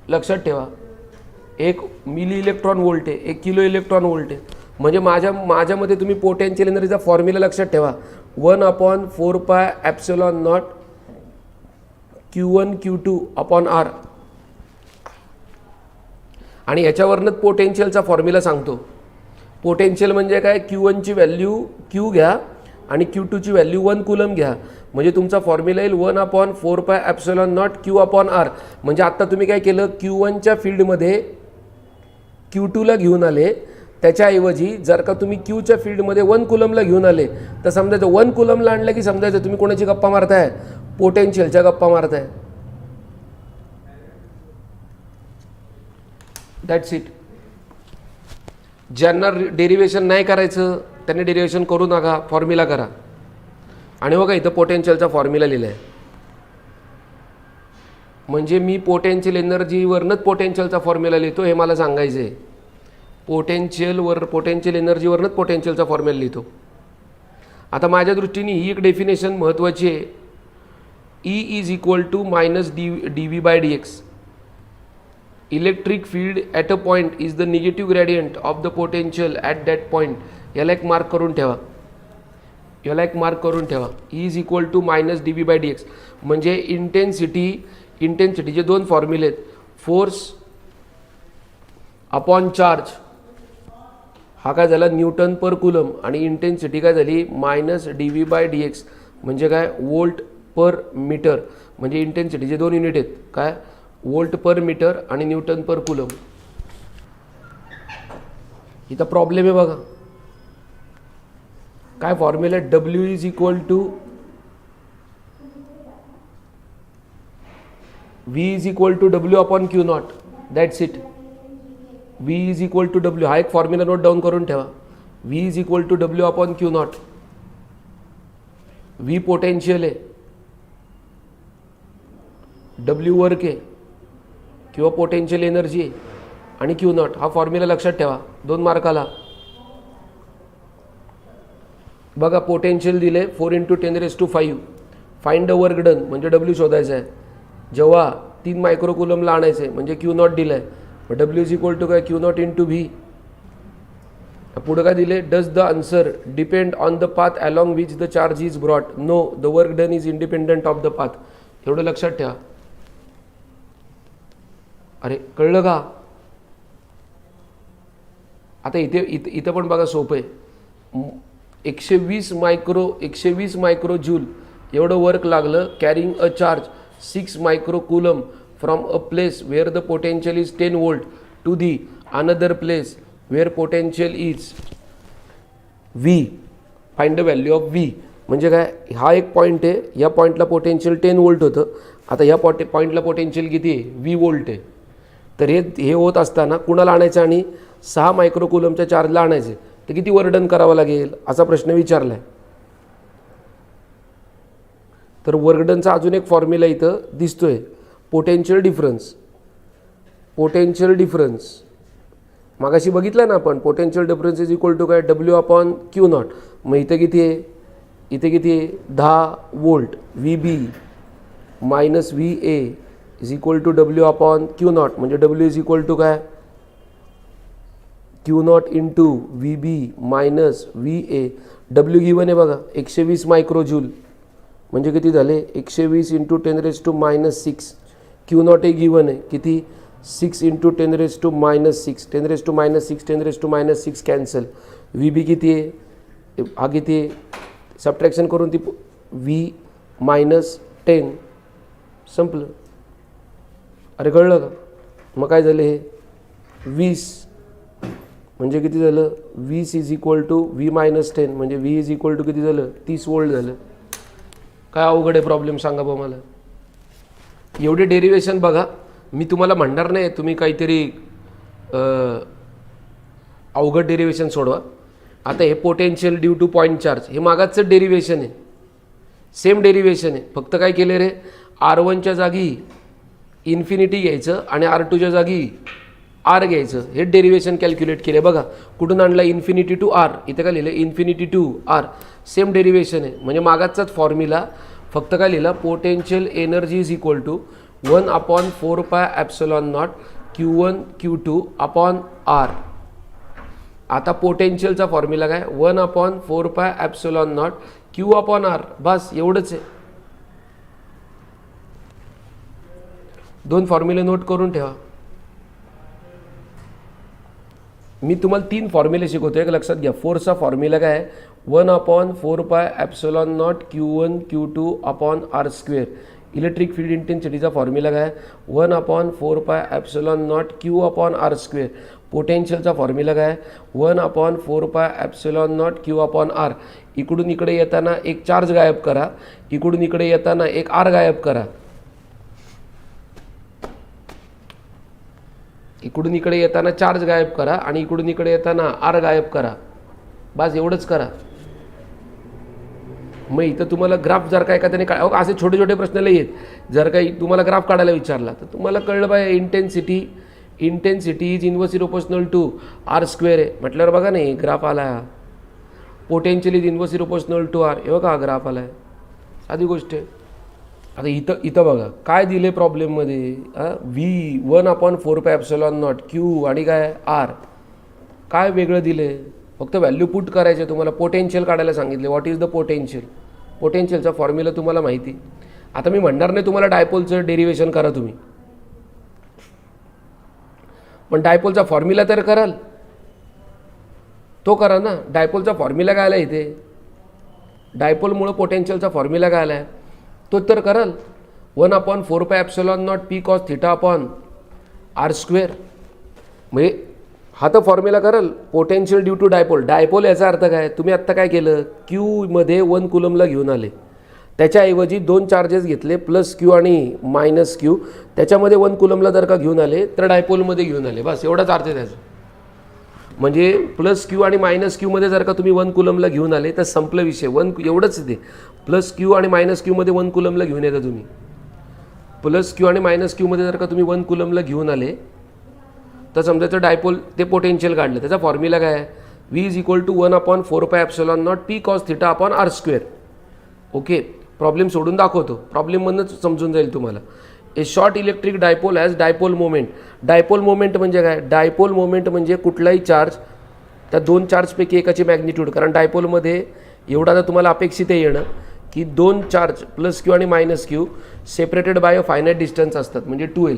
लक्षात ठेवा. 1 मिली इलेक्ट्रॉन वोल्ट आहे, 1 किलो इलेक्ट्रॉन वोल्ट आहे. म्हणजे माझ्यामध्ये तुम्ही पोटेन्शियल एनर्जीचा फॉर्म्युला लक्षात ठेवा, 1/4πε0 Q1 Q2 अपॉन r. आणि याच्यावरनंच पोटेन्शियलचा फॉर्म्युला सांगतो. पोटेन्शियल म्हणजे काय, Q1ची व्हॅल्यू Q घ्या आणि Q2ची व्हॅल्यू 1 कुलम घ्या, म्हणजे तुमचा फॉर्म्युला येईल 1/4πε0 Q/r. म्हणजे आत्ता तुम्ही काय केलं, Q1च्या फील्डमध्ये Q2ला घेऊन आले, त्याच्याऐवजी जर का तुम्ही Qच्या फील्डमध्ये 1 कुलमला घेऊन आले, तर समजायचं 1 कुलमला आणलं की समजायचं तुम्ही कोणाची गप्पा मारताय, पोटेन्शियलच्या गप्पा मारताय. That's it. ज्यांना डेरिव्हेशन नाही करायचं त्यांनी डेरिव्हेशन करू नका, फॉर्म्युला करा. आणि बघा इथं पोटेन्शियलचा फॉर्म्युला लिहिला आहे, म्हणजे मी पोटेन्शियल एनर्जीवरनंच पोटेन्शियलचा फॉर्म्युला लिहितो, हे मला सांगायचं आहे. पोटेन्शियल एनर्जीवरनंच पोटेन्शियलचा फॉर्म्युला लिहितो. आता माझ्या दृष्टीने ही एक डेफिनेशन महत्त्वाची आहे. E is equal to -dV/dx. Electric field at a point is the negative gradient of the potential at that point. याला एक मार्क करून ठेवा, याला एक मार्क करून ठेवा. E is equal to -dV/dx. म्हणजे इंटेन्सिटीचे दोन फॉर्म्युले आहेत, फोर्स अपॉन चार्ज हा काय झाला न्यूटन पर कुलम, आणि इंटेन्सिटी काय झाली -dV/dx. म्हणजे काय, वोल्ट पर मीटर. म्हणजे इंटेन्सिटीचे दोन युनिट आहेत, काय, वोल्ट पर मीटर आणि न्यूटन पर कुलम. इथं प्रॉब्लेम आहे बघा, काय formula, W is equal to V is equal to W upon Q naught. That's it. V is equal to W, हा एक फॉर्म्युला नोट डाऊन करून ठेवा. V is equal to W upon Q naught. V potential आहे, W work आहे किंवा potential energy आहे, आणि Q not हा फॉर्म्युला लक्षात ठेवा 2 मार्काला. बघा पोटेन्शियल दिले 4 × 10⁵. फाइंड द वर्क डन म्हणजे डब्ल्यू शोधायचा आहे. जेव्हा 3 मायक्रोकुलमला आणायचं आहे म्हणजे क्यू नॉट दिलं आहे, मग डब्ल्यू इज इक्वल टू काय, क्यू नॉट इंटू व्ही. पुढं काय दिले, does the answer depend on the path along which the charge is brought. No, the work done is independent of the path. एवढं लक्षात ठेवा. अरे कळलं का? आता इथं पण बघा सोपं आहे. 120 मायक्रो जूल एवढं वर्क लागलं carrying a charge 6 microcoulomb from a place where the potential is 10 volt to the another place where potential is V. Find the value of V म्हणजे काय, हा एक पॉईंट आहे, या पॉईंटला पोटेन्शियल 10 वोल्ट होतं. आता या पॉईंटला पोटेन्शियल किती आहे, 20 वोल्ट आहे. तर हे होत असताना कुणाला आणायचं आणि 6 मायक्रोकुलमच्या चार्जला आणायचे, तर किती वर्क डन करावं लागेल असा प्रश्न विचारला आहे. तर वर्क डनचा अजून एक फॉर्म्युला इथं दिसतोय, पोटेन्शियल डिफरन्स. मागाशी बघितलं ना आपण, potential difference is equal to काय, डब्ल्यू अपॉन क्यू नॉट. मग इथं किती आहे, 10 volt. V B minus V A is equal to W upon Q naught म्हणजे डब्ल्यू इज इक्वल टू काय, Q naught into V B minus V A. W given आहे बघा 120 मायक्रोजूल म्हणजे किती झाले, 120 × 10⁻⁶. क्यू नॉट हे गिवन आहे किती, 6 × 10⁻⁶. 10⁻⁶ कॅन्सल. व्ही बी किती आहे, हा किती आहे, सबट्रॅक्शन करून ती व्ही -10 संपलं. अरे कळलं का? मग काय झालं, हे 20 म्हणजे किती झालं, 20 इज इक्वल टू व्ही -10 म्हणजे व्ही इज इक्वल टू किती झालं, 30 वोल्ट झालं. काय अवघड आहे प्रॉब्लेम सांगा बा मला. एवढे डेरिवेशन बघा, मी तुम्हाला म्हणणार नाही तुम्ही काहीतरी अवघड डेरिवेशन सोडवा. आता हे potential due two point charge हे मागाचं डेरिवेशन आहे, सेम डेरिवेशन आहे. फक्त काय केले रे, R1च्या जागी इन्फिनिटी घ्यायचं आणि R2च्या जागी आर घ्यायचं, हे डेरिवेशन कॅल्क्युलेट केले. बघा कुठून आणलं, इन्फिनिटी टू आर. इथे काय लिहिलं, infinity to R. Same derivation आहे म्हणजे मागाचाच फॉर्म्युला, फक्त काय लिहिलं, potential energy is equal to 1/4πε0 Q1 Q2 upon R. आता पोटेन्शियलचा फॉर्म्युला काय, 1/4πε0 Q अपॉन आर. बस एवढंच आहे. 2 फॉर्म्युले नोट करून ठेवा. मी तुम्हाला 3 फॉर्म्युले शिकवतो, एक लक्षात घ्या. फोर्सचा फॉर्म्युला काय आहे, 1/4πε0 Q1 Q2 upon R square. Electric field इंटेन्सिटीचा फॉर्म्युला काय आहे, 1/4πε0 Q अपॉन आर स्क्वेअर. पोटेन्शियलचा फॉर्म्युला काय आहे, 1/4πε0 Q अपॉन आर. इकडून इकडे येताना एक चार्ज गायब करा, इकडून इकडे येताना एक आर गायब करा. इकडून इकडे येताना चार्ज गायब करा आणि इकडून इकडे येताना आर गायब करा. बस एवढंच करा. मग इथं तुम्हाला ग्राफ जर काय त्याने काय असे छोटे छोटे प्रश्न लई आहेत. जर काही तुम्हाला ग्राफ काढायला विचारला तर तुम्हाला कळलं पाहिजे, intensity is inversely proportional to R square आहे म्हटल्यावर बघा नाही ग्राफ आला. Potential is inversely proportional to R, हे बघा हा ग्राफ आला आहे. साधी गोष्ट आहे. आता इथं बघा काय दिले प्रॉब्लेममध्ये, व्ही 1/4πε0 क्यू आणि काय आर. काय वेगळं दिले, फक्त व्हॅल्यू पुट करायचे. तुम्हाला पोटेन्शियल काढायला सांगितले. What is the potential. पोटेन्शियलचा फॉर्म्युला तुम्हाला माहिती. आता मी म्हणणार नाही तुम्हाला डायपोलचं डेरिवेशन करा तुम्ही, पण डायपोलचा फॉर्म्युला तर कराल, तो करा ना. डायपोलचा फॉर्म्युला काय आला इथे, डायपोलमुळं पोटेन्शियलचा फॉर्म्युला काय आला आहे तो तर कराल. 1/4πε0 P cos θ upon R square. म्हणजे हा तर फॉर्म्युला कराल. Potential due to dipole. Dipole याचा अर्थ काय, तुम्ही आत्ता काय केलं, क्यू मध्ये 1 कुलमला घेऊन आले, त्याच्याऐवजी दोन चार्जेस घेतले प्लस क्यू आणि मायनस क्यू, त्याच्यामध्ये 1 कुलमला जर का घेऊन आले तर डायपोलमध्ये घेऊन आले, बस एवढाच अर्थ आहे त्याचा. म्हणजे प्लस क्यू आणि मायनस क्यूमध्ये जर का तुम्ही 1 कुलमला घेऊन आले तर संपलं विषय. एवढंच ते प्लस क्यू आणि मायनस क्यूमध्ये 1 कुलमला घेऊन येता तुम्ही. प्लस क्यू आणि मायनस क्यूमध्ये जर का तुम्ही 1 कुलमला घेऊन आले तर समजायचं डायपोल ते पोटेन्शियल काढलं. त्याचा फॉर्म्युला काय आहे, V is equal to 1/4πε0 P cos θ upon r². Okay, problem सोडून दाखवतो, प्रॉब्लेममधूनच समजून जाईल तुम्हाला. A short electric dipole as dipole moment. Dipole moment म्हणजे काय, डायपोल मोमेंट म्हणजे कुठलाही चार्ज त्या दोन चार्जपैकी एकाची मॅग्निट्यूड. कारण डायपोलमध्ये एवढा तर तुम्हाला अपेक्षित आहे येणं की दोन चार्ज प्लस क्यू आणि minus Q separated by a finite distance असतात, म्हणजे 2L.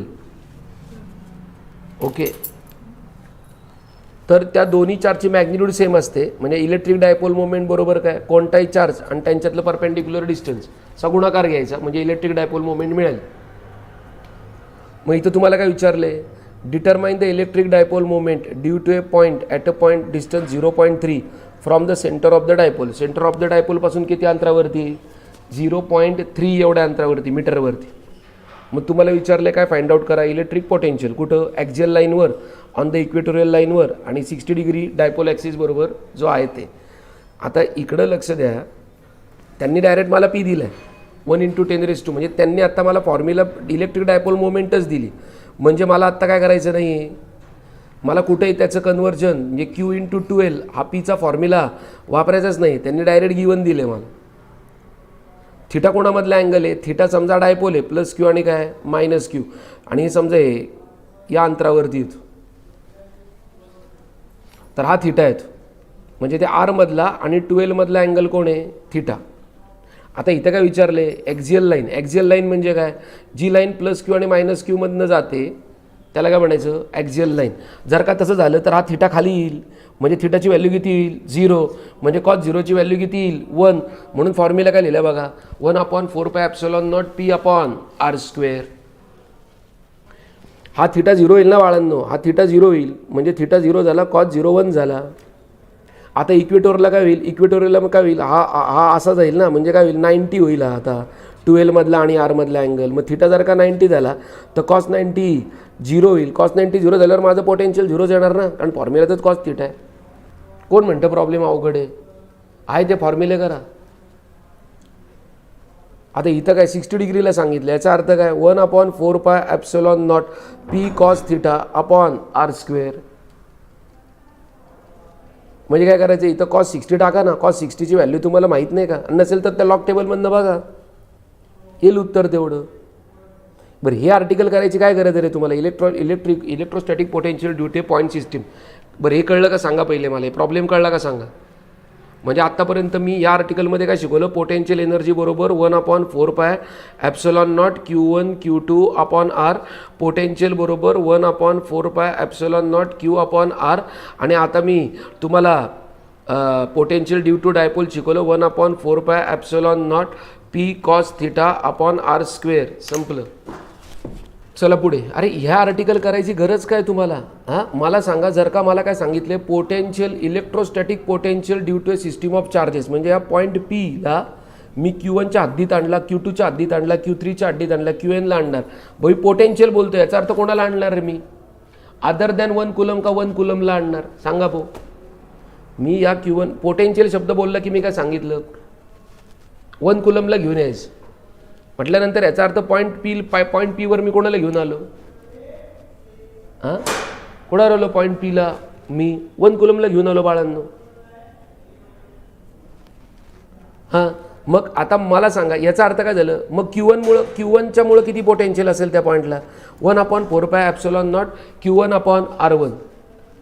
ओके, तर त्या दोन्ही चार्जची मॅग्निट्यूड सेम असते. म्हणजे इलेक्ट्रिक डायपोल मोमेंट बरोबर काय, कोणताही चार्ज आणि त्यांच्यातलं परपेंडिक्युलर डिस्टन्स चा गुणाकार घ्यायचा म्हणजे इलेक्ट्रिक डायपोल मोमेंट मिळेल. मग इथं तुम्हाला काय विचारले, determine the electric dipole moment due to a point at a point distance 0.3 from the centre of the dipole. Centre of the डायपोलपासून किती अंतरावरती, 0.3 एवढ्या अंतरावरती, मीटरवरती. मग तुम्हाला विचारले काय, फाइंड आउट करा इलेक्ट्रिक पोटेन्शियल कुठं, ॲक्झियल लाईनवर, ऑन द इक्वेटोरियल लाईनवर आणि 60 डिग्री डायपोल ॲक्सिस बरोबर जो आहे ते. आता इकडं लक्ष द्या, त्यांनी डायरेक्ट मला पी दिलं आहे 1 × 10⁻². म्हणजे त्यांनी आत्ता मला फॉर्म्युला इलेक्ट्रिक डायपोल मोमेंटच दिली. म्हणजे मला आत्ता काय करायचं नाही, मला कुठेही त्याचं कन्व्हर्जन म्हणजे Q × 2L हा पीचा फॉर्म्युला वापरायचाच नाही. त्यांनी डायरेक्ट गिवन दिले मला. थिटा कोणामधला अँगल आहे, थिटा समजा डायपोल आहे प्लस क्यू आणि काय मायनस क्यू, आणि हे समजा हे या अंतरावरती येतो तर हा थिटा येतो. म्हणजे ते आरमधला आणि 2L मधला अँगल कोण आहे, थिटा. आता इथं काय विचारले, ॲक्झियल लाईन. ॲक्झियल लाईन म्हणजे काय, जी लाईन प्लस क्यू आणि मायनस क्यूमधनं जाते त्याला काय म्हणायचं, ॲक्झियल लाईन. जर का तसं झालं तर हा थिटा खाली येईल. म्हणजे थिटाची व्हॅल्यू किती येईल, 0. म्हणजे कॉस 0ची व्हॅल्यू किती येईल, 1. म्हणून फॉर्म्युला काय लिहिला बघा, 1/4πε0 P अपॉन r². हा थिटा 0 येईल ना बाळांनो, हा थिटा 0 येईल. म्हणजे थिटा 0 झाला, कॉस 0 1 झाला. आता इक्वेटोरला काय होईल, इक्वेटोरियलला मग काय होईल, हा असा जाईल ना, म्हणजे काय होईल 90 होईल. हा आता 2L मधला आणि R मधला अँगल. मग थिटा जर का 90 झाला तर कॉस 90 0 होईल. कॉस 90 0 झाल्यावर माझं पोटेन्शियल 0 येणार ना, कारण फॉर्म्युलातच कॉस थिटा आहे. कोण म्हणतं प्रॉब्लेम अवघड आहे ते फॉर्म्युले करा. आता इथं काय 60 डिग्रीला सांगितलं, याचा अर्थ काय 1/4πε0 P cos θ अपॉन r². म्हणजे काय करायचं, इथं कॉस 60 टाका ना. कॉस 60ची व्हॅल्यू तुम्हाला माहीत नाही का, नसेल तर त्या लॉग टेबलमधनं बघा, येईल उत्तर तेवढं. बरं, हे आर्टिकल करायची काय गरज आहे रे तुम्हाला, electrostatic potential due two point system. बरं, हे कळलं का सांगा पहिले मला, हे प्रॉब्लेम कळला का सांगा. म्हणजे आत्तापर्यंत मी या आर्टिकलमध्ये काय शिकवलं, पोटेन्शियल एनर्जी बरोबर 1/4πε0 Q1 Q2 upon R. Potential बरोबर 1/4πε0 Q अपॉन R. आणि आता मी तुम्हाला पोटेन्शियल ड्यू टू डायपोल शिकवलं 1/4πε0 P cos θ अपॉन r². संपलं. चला पुढे. अरे ह्या आर्टिकल करायची गरज काय तुम्हाला, हां मला सांगा. जर का मला काय सांगितले, potential electrostatic potential due to a system of charges, म्हणजे या पॉईंट Pला मी Q1च्या हद्दीत आणला, Q2च्या हद्दीत आणला, Q3च्या हद्दीत आणला, Qnला आणणार. भाई पोटेन्शियल बोलतो, याचा अर्थ कोणाला आणणार रे मी, अदर दॅन 1 कुलम का 1 कुलमला आणणार, सांगा भाऊ. मी या Q1 पोटेन्शियल शब्द बोलला की मी काय सांगितलं, 1 कुलमला घेऊन यायचं म्हटल्यानंतर याचा अर्थ पॉईंट पीवर मी कोणाला घेऊन आलो, हां कोणावर आलो, पॉईंट पीला मी 1 कुलमला घेऊन आलो बाळांनो. हां मग आता मला सांगा याचा अर्थ काय झालं, मग Q1च्या मुळे किती पोटेन्शियल असेल त्या पॉईंटला, 1/4πε0 Q1 अपॉन R1.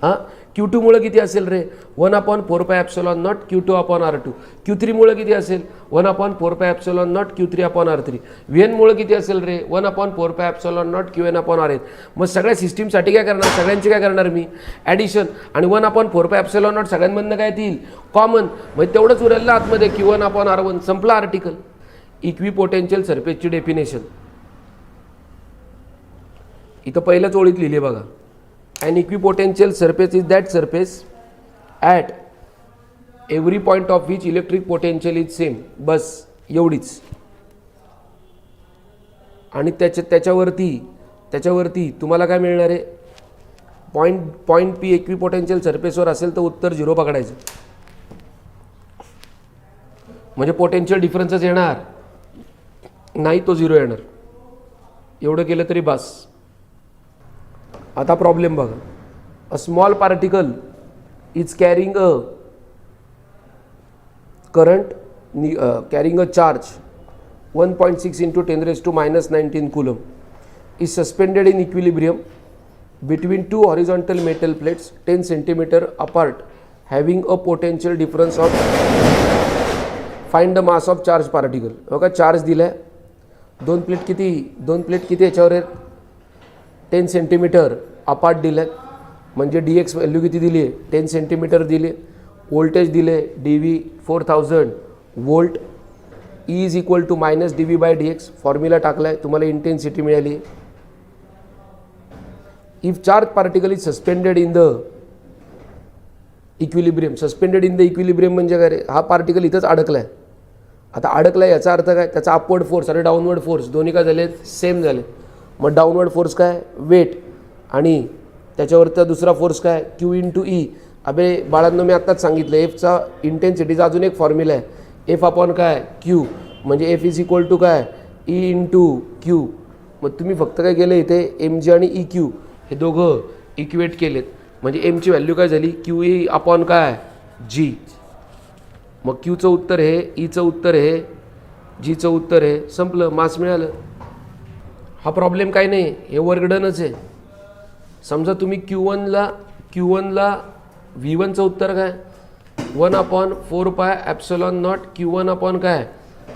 हां Q2 मुळे किती असेल रे, 1/4πε0 Q2 अपॉन R2. Q3 मुळे किती असेल, 1/4πε0 Q3 अपॉन R3. Vn मुळे किती असेल रे, 1/4πε0 Qn अपॉन Rn. मग सगळ्या सिस्टीमसाठी काय करणार, सगळ्यांची काय करणार मी ॲडिशन, आणि 1/4πε0 सगळ्यांमधनं काय येईल कॉमन. मग तेवढंच उरलं आतमध्ये Q1 अपॉन R1. संपला आर्टिकल. इक्विपोटेन्शियल सरफेसची डेफिनेशन इथं पहिल्याच ओळीत लिहिली बघा. An equipotential surface is that surface at every point of which electric potential is same. बस एवढीच. आणि त्याच्यावरती तुम्हाला काय मिळणार आहे, पॉईंट पी इक्विपोटेन्शियल सरफेसवर असेल तर उत्तर 0 पकडायचं, म्हणजे पोटेन्शियल डिफरन्सच येणार नाही, तो 0 येणार. एवढं केलं तरी बस. आता प्रॉब्लेम बघा. A small particle is carrying a current carrying a charge 1.6 into 10 raised to minus 19 coulomb is suspended in equilibrium between two horizontal metal plates 10 centimeter apart having a potential difference of find the mass of charged particle. बघा charge दिलाय, दोन plate किती याच्यावर आहेत, 10 centimetre apart दिले, म्हणजे D x value किती दिली आहे, 10 सेंटीमीटर दिले, वोल्टेज दिले DV 4000 volt, E is equal to minus DV by DX. Formula टाकलाय, तुम्हाला इंटेन्सिटी मिळाली. If charge particle is suspended in the equilibrium, suspended in the equilibrium म्हणजे काय रे, हा पार्टिकल इथंच अडकलाय. आता अडकलाय याचा अर्थ काय, त्याचा अपवर्ड फोर्स आणि डाऊनवर्ड फोर्स दोन्ही काय झाले, सेम झाले. मग डाऊनवर्ड फोर्स काय, वेट, आणि त्याच्यावरचा दुसरा फोर्स काय, Q इंटू ई. अबे बाळांनो, मी आत्ताच सांगितलं एफचा इंटेन्सिटीचा अजून एक फॉर्म्युला आहे, एफ अपॉन काय क्यू, म्हणजे एफ इज इक्वल टू काय ई इंटू क्यू. मग तुम्ही फक्त काय केलं, इथे एम जी आणि ई क्यू हे दोघं इक्वेट केलेत, म्हणजे एमची व्हॅल्यू काय झाली, क्यू ई अपॉन काय जी. मग क्यूचं उत्तर हे, ईचं उत्तर हे, जीचं उत्तर हे, संपलं, मास मिळालं. हा प्रॉब्लेम काय नाही, हे वर्कडनच आहे. समजा तुम्ही Q1ला V1चं उत्तर काय, 1/4πε0 Q1 अपॉन काय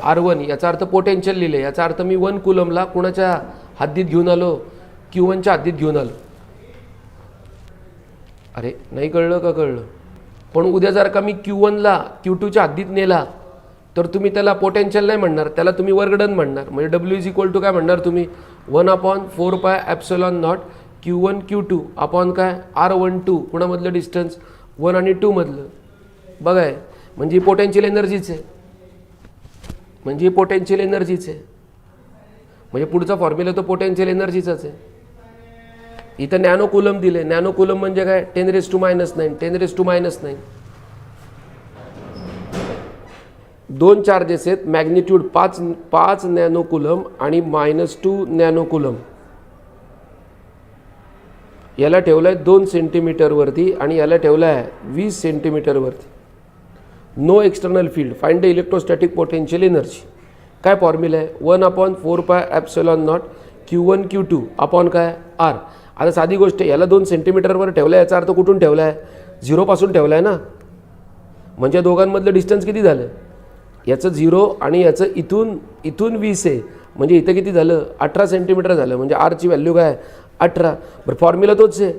R1, याचा अर्थ पोटेन्शियल लिहिले, याचा अर्थ मी 1 कुलमला कुणाच्या हद्दीत घेऊन आलो, Q1च्या हद्दीत घेऊन आलो. अरे नाही कळलं का, कळलं. पण उद्या जर का मी Q1ला Q2च्या हद्दीत नेला तर तुम्ही त्याला पोटेन्शियल नाही म्हणणार, त्याला तुम्ही वर्कडन म्हणणार. म्हणजे W इज इक्वल टू काय म्हणणार तुम्ही, 1/4πε0 Q1 Q2 अपॉन काय R12, कुणामधलं डिस्टन्स 1 आणि 2 मधलं. बघाय, म्हणजे पोटेन्शियल एनर्जीच आहे, म्हणजे पोटेन्शियल एनर्जीच आहे, म्हणजे पुढचा फॉर्म्युला तो पोटेन्शियल एनर्जीचाच आहे. इथं नॅनो कुलम दिले, नॅनो कुलम म्हणजे काय, 10 raised to minus 9, 10 raised to minus 9. दोन चार्जेस आहेत, मॅग्निट्यूड 5 नॅनो कुलम आणि -2 नॅनो कुलम. याला ठेवलाय 2 सेंटीमीटरवरती आणि याला ठेवलाय 20 सेंटीमीटरवरती. No external field, find the electrostatic potential energy. काय फॉर्म्युला आहे, 1/4πε0 Q1 Q2 अपॉन काय R. आता साधी गोष्ट, याला 2 सेंटीमीटरवर ठेवला, याचा अर्थ कुठून ठेवला आहे, 0 पासून ठेवला आहे ना, म्हणजे दोघांमधलं डिस्टन्स किती झालं, याचं 0 आणि याचं इथून 20 आहे, म्हणजे इथं किती झालं, 18 सेंटीमीटर झालं, म्हणजे आरची व्हॅल्यू काय 18. बरं, फॉर्म्युला तोच आहे,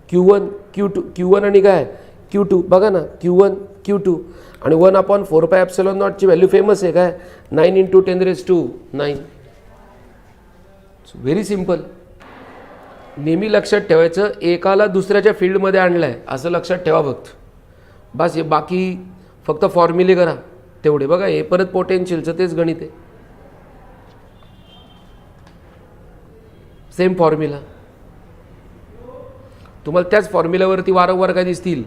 Q1 आणि काय Q2. बघा ना, Q1 Q2 आणि 1/4πε0 ची व्हॅल्यू फेमस आहे काय, 9 × 10 raised to 9. Very simple. नेहमी लक्षात ठेवायचं, एकाला दुसऱ्याच्या फील्डमध्ये आणलं आहे असं लक्षात ठेवा फक्त, बस. हे बाकी फक्त फॉर्म्युले करा तेवढे. बघा, हे परत पोटेन्शियलचं तेच गणित आहे, सेम फॉर्म्युला. तुम्हाला त्याच फॉर्म्युल्यावरती वारंवार काय दिसतील,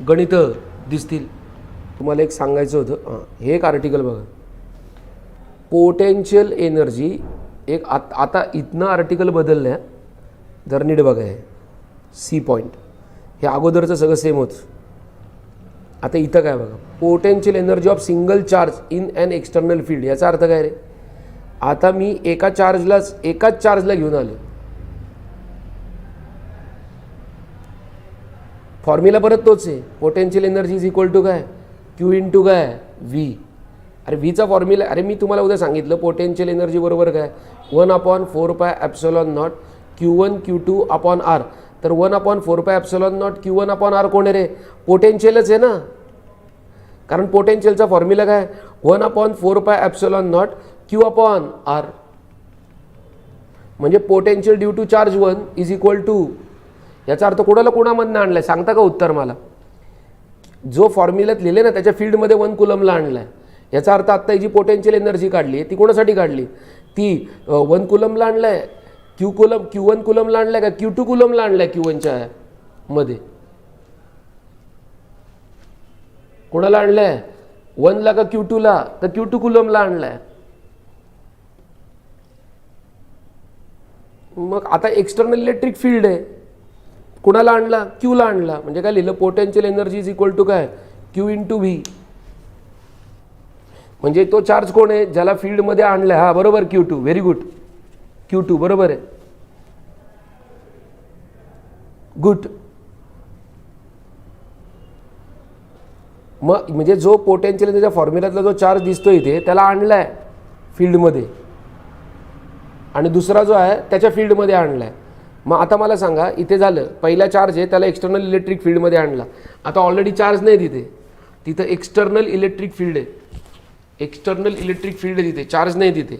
गणितं दिसतील. तुम्हाला एक सांगायचं होतं, हे एक आर्टिकल बघा, पोटेन्शियल एनर्जी. एक आता इथनं आर्टिकल बदललं आहे, जर नीट बघा, आहे सी पॉईंट, हे अगोदरचं सगळं सेम होतं. आता इथं काय बघा, potential energy of single charge in an external field. याचा अर्थ काय रे, आता मी एकाच चार्जला घेऊन आलो. फॉर्म्युला परत तोच आहे, potential energy is equal to काय Q इंटू काय V. अरे व्हीचा फॉर्म्युला, अरे मी तुम्हाला उद्या सांगितलं, पोटेन्शियल एनर्जी बरोबर काय 1/4πε0 Q1 Q2 अपॉन R. तर 1/4πε0 Q1 अपॉन R कोण आहे रे, पोटेन्शियलच आहे ना, कारण पोटेन्शियलचा फॉर्म्युला काय 1/4πε0 Q अपॉन R. म्हणजे potential due to charge 1 is equal to, याचा अर्थ कोणामधनं आणलाय सांगता का उत्तर मला. जो फॉर्म्युल्यात लिहिले ना त्याच्या फील्डमध्ये 1 कुलमला आणलाय. याचा अर्थ आत्ता जी पोटेन्शियल एनर्जी काढली ती कोणासाठी काढली, ती 1 कुलमला आणलाय, Q1 कुलमला आणलाय का Q2 कुलमला आणलाय Q1च्या मध्ये? कोणाला आणलाय? 1ला का Q2ला? तर Q2 कुलमला आणलाय. मग आता एक्सटर्नल इलेक्ट्रिक फील्ड आहे, कुणाला आणला? Qला आणला. म्हणजे काय लिहिलं? Potential energy is equal to काय? Q into V. म्हणजे तो चार्ज कोण आहे? ज्याला फील्डमध्ये आणलाय. हा बरोबर, Q2. व्हेरी गुड, Q2 बरोबर आहे. गुड. मग म्हणजे जो पोटेन्शियल त्याच्या फॉर्म्युल्यातला जो चार्ज दिसतोय इथे, त्याला आणलाय फील्डमध्ये, आणि दुसरा जो आहे त्याच्या फील्डमध्ये आणलाय. मग आता मला सांगा, इथे झालं पहिला चार्ज आहे त्याला एक्सटर्नल इलेक्ट्रिक फील्डमध्ये आणला. आता ऑलरेडी चार्ज नाही तिथे, तिथं एक्सटर्नल इलेक्ट्रिक फील्ड आहे. एक्सटर्नल इलेक्ट्रिक फील्ड आहे तिथे, चार्ज नाही तिथे.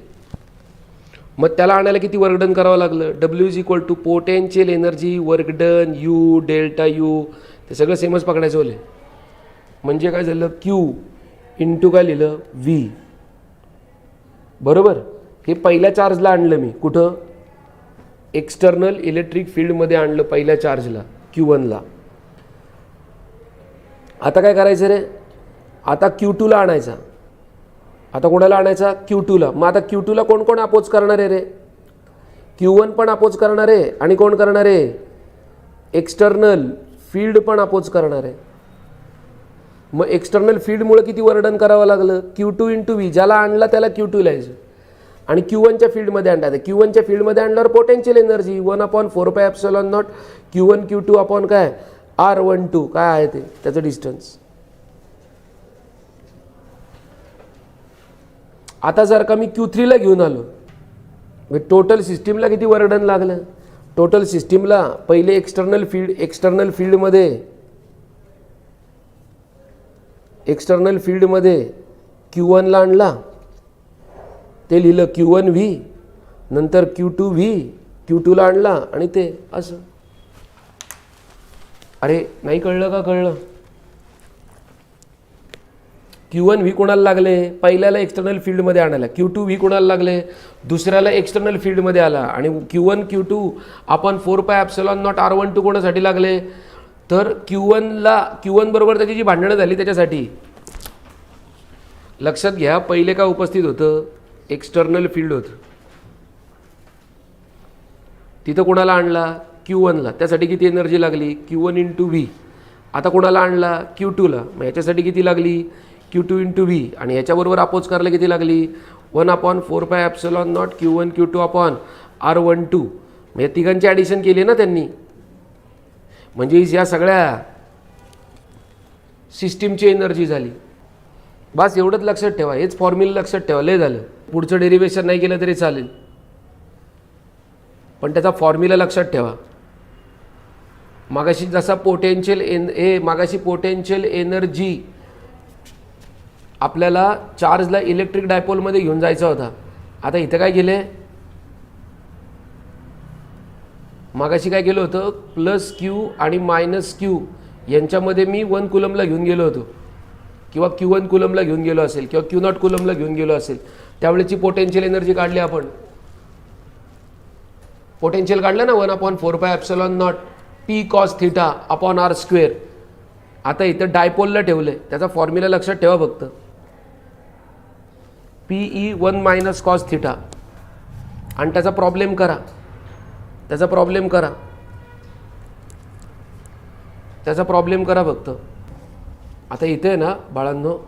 मग त्याला आणायला किती वर्क डन करावं लागलं? W is equal to potential energy work done U delta U. ते सगळं सेमच पकडायचं होले. म्हणजे काय झालं? Q इंटू काय लिहिलं? V. बरोबर. हे पहिल्या चार्जला आणलं मी. कुठं? एक्सटर्नल इलेक्ट्रिक फील्डमध्ये आणलं पहिल्या चार्जला, Q1ला. आता काय करायचं रे? आता Q2ला आणायचा. आता कोणाला आणायचा? Q2ला. मग आता Q2ला कोण कोण अपोज करणार आहे रे? Q1 पण अपोज करणार आहे, आणि कोण करणार आहे? एक्सटर्नल फील्ड पण अपोज करणार आहे. मग एक्सटर्नल फील्डमुळे किती वर्डन करावं लागलं? Q2 into V. ज्याला आणला त्याला Q2 लिहायचं, आणि Q1च्या फील्डमध्ये आणतात. Q1च्या फील्डमध्ये आणल्यावर potential energy 1/4πε0 Q1 Q2 upon काय? R12. काय आहे ते? त्याचं डिस्टन्स. आता जर का मी Q3ला घेऊन आलो, टोटल सिस्टीमला किती वर्डन लागलं? टोटल सिस्टीमला पहिले एक्सटर्नल फील्डमध्ये Q1ला आणला, ते लिहिलं Q1 V. नंतर Q2 V, Q2ला आणला, आणि ते असं. अरे नाही कळलं का? कळलं? Q1 V कोणाला लागले? पहिल्याला एक्सटर्नल फील्डमध्ये आणायला. Q2 V कोणाला लागले? दुसऱ्याला एक्सटर्नल फील्डमध्ये आला. आणि Q1 Q2 आपण 4πε0 R12 कोणासाठी लागले? तर Q1 बरोबर त्याची जी भांडणं झाली त्याच्यासाठी. लक्षात घ्या, पहिले का उपस्थित होतं? एक्सटर्नल फील्ड होतं. तिथं कोणाला आणला? Q1ला. त्यासाठी किती एनर्जी लागली? Q1 into V. आता कोणाला आणला? Q2ला. मग याच्यासाठी किती लागली? Q2 into V. आणि याच्याबरोबर अपोज करायला किती लागली? 1/4πε0 Q1 Q2 अपॉन R12. मग या तिघांची ॲडिशन केली ना त्यांनी. म्हणजे या सगळ्या सिस्टीमची एनर्जी झाली. बस एवढंच लक्षात ठेवा. हेच फॉर्म्युला लक्षात ठेवा. लय झालं. पुढचं डेरिवेशन नाही केलं तरी चालेल, पण त्याचा फॉर्म्युला लक्षात ठेवा. मागाशी जसा पोटेन्शियल एनर्जी आपल्याला चार्जला इलेक्ट्रिक डायपोलमध्ये घेऊन जायचा होता. आता इथं काय केलं? मागाशी काय केलं होतं? +Q आणि -Q यांच्यामध्ये मी 1 कुलमला घेऊन गेलो होतो, किंवा Q1 कुलमला घेऊन गेलो असेल, किंवा Q0 कुलमला घेऊन गेलो असेल. त्यावेळेची पोटेन्शियल एनर्जी काढली आपण. पोटेन्शियल काढलं ना 1/4πε0 P cos θ अपॉन R². आता इथं डायपोलला ठेवलंय, त्याचा फॉर्म्युला लक्षात ठेवा फक्त. PE 1 - cos θ. आणि त्याचा प्रॉब्लेम करा. त्याचा प्रॉब्लेम करा फक्त. आता इथे ना बाळांनो,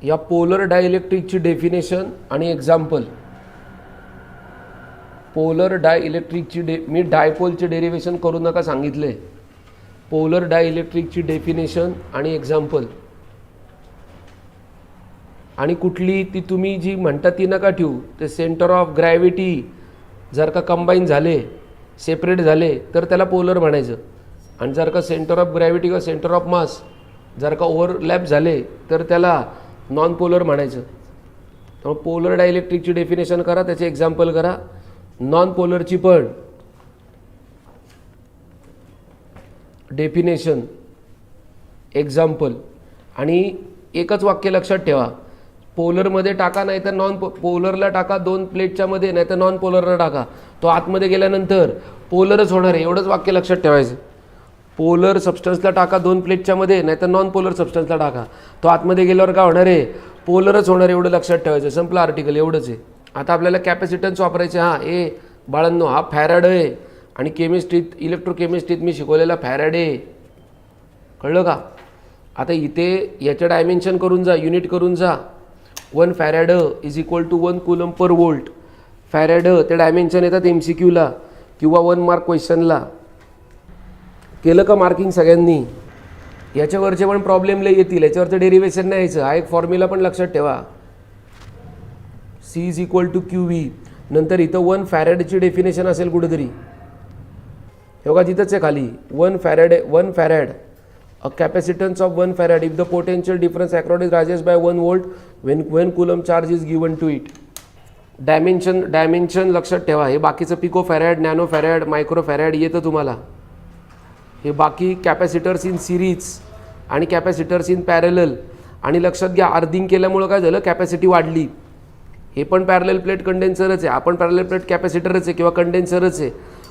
या पोलर डायइलेक्ट्रिकची डेफिनेशन आणि एक्झाम्पल. पोलर डायइलेक्ट्रिकची मी डायपोलचे डेरिवेशन करू नका सांगितले. पोलर डायइलेक्ट्रिकची डेफिनेशन आणि एक्झाम्पल. आणि कुठली ती तुम्ही जी म्हणता ती नका ठेवू. ते सेंटर ऑफ ग्रॅव्हिटी जर का कंबाईन झाले, सेपरेट झाले, तर त्याला पोलर म्हणायचं. आणि जर का सेंटर ऑफ ग्रॅव्हिटी किंवा सेंटर ऑफ मास जर का ओव्हरलॅप झाले, तर त्याला नॉन पोलर म्हणायचं. त्यामुळे पोलर डायइलेक्ट्रिकची डेफिनेशन करा, त्याचे एक्झाम्पल करा. नॉन पोलरची पण डेफिनेशन, एक्झाम्पल. आणि एकच वाक्य लक्षात ठेवा. पोलरमध्ये टाका नाही तर नॉन पोलरला टाका, दोन प्लेटच्या मध्ये नाही तर नॉन पोलरला टाका. तो आतमध्ये गेल्यानंतर पोलरच होणार आहे, एवढंच वाक्य लक्षात ठेवायचं. पोलर सबस्टन्सला टाका दोन प्लेटच्या मध्ये नाही तर नॉन पोलर सबस्टन्सला टाका, तो आतमध्ये गेल्यावर काय होणार आहे, पोलरच होणार, एवढं लक्षात ठेवायचं. संपलं आर्टिकल, एवढंच आहे. आता आपल्याला कॅपॅसिटन्स वापरायचे. हां ए बाळांनो, हा फॅराड आहे आणि केमिस्ट्रीत इलेक्ट्रोकेमिस्ट्रीत मी शिकवलेला फॅराड आहे, कळलं का? आता इथे याचं डायमेन्शन करून जा, युनिट करून जा. 1 farad is equal to 1 coulomb per volt. Farad ते डायमेन्शन येतात MCQला किंवा 1 मार्क क्वेश्चनला. केलं का मार्किंग सगळ्यांनी? याच्यावरचे पण प्रॉब्लेम लय येतील, याच्यावरचं डेरिवेशन नाही यायचं. हा एक फॉर्म्युला पण लक्षात ठेवा, C is equal to QV. नंतर इथं 1 फॅराडची डेफिनेशन असेल कुठेतरी, हे बघा तिथंच आहे खाली. 1 farad a capacitance of 1 farad if the potential difference across rises by 1 volt when coulomb charge is given to it. Dimension लक्षात ठेवा. हे बाकीचं pico farad, nano farad, micro farad येतं तुम्हाला. हे बाकी कॅपॅसिटर्स इन सिरीज आणि कॅपॅसिटर्स इन पॅरलल. आणि लक्षात घ्या, अर्थिंग केल्यामुळं काय झालं, कॅपॅसिटी वाढली. हे पण पॅरलल प्लेट कंडेन्सरच आहे, आपण पॅरलल प्लेट कॅपॅसिटरच आहे किंवा कंडेन्सरच आहे.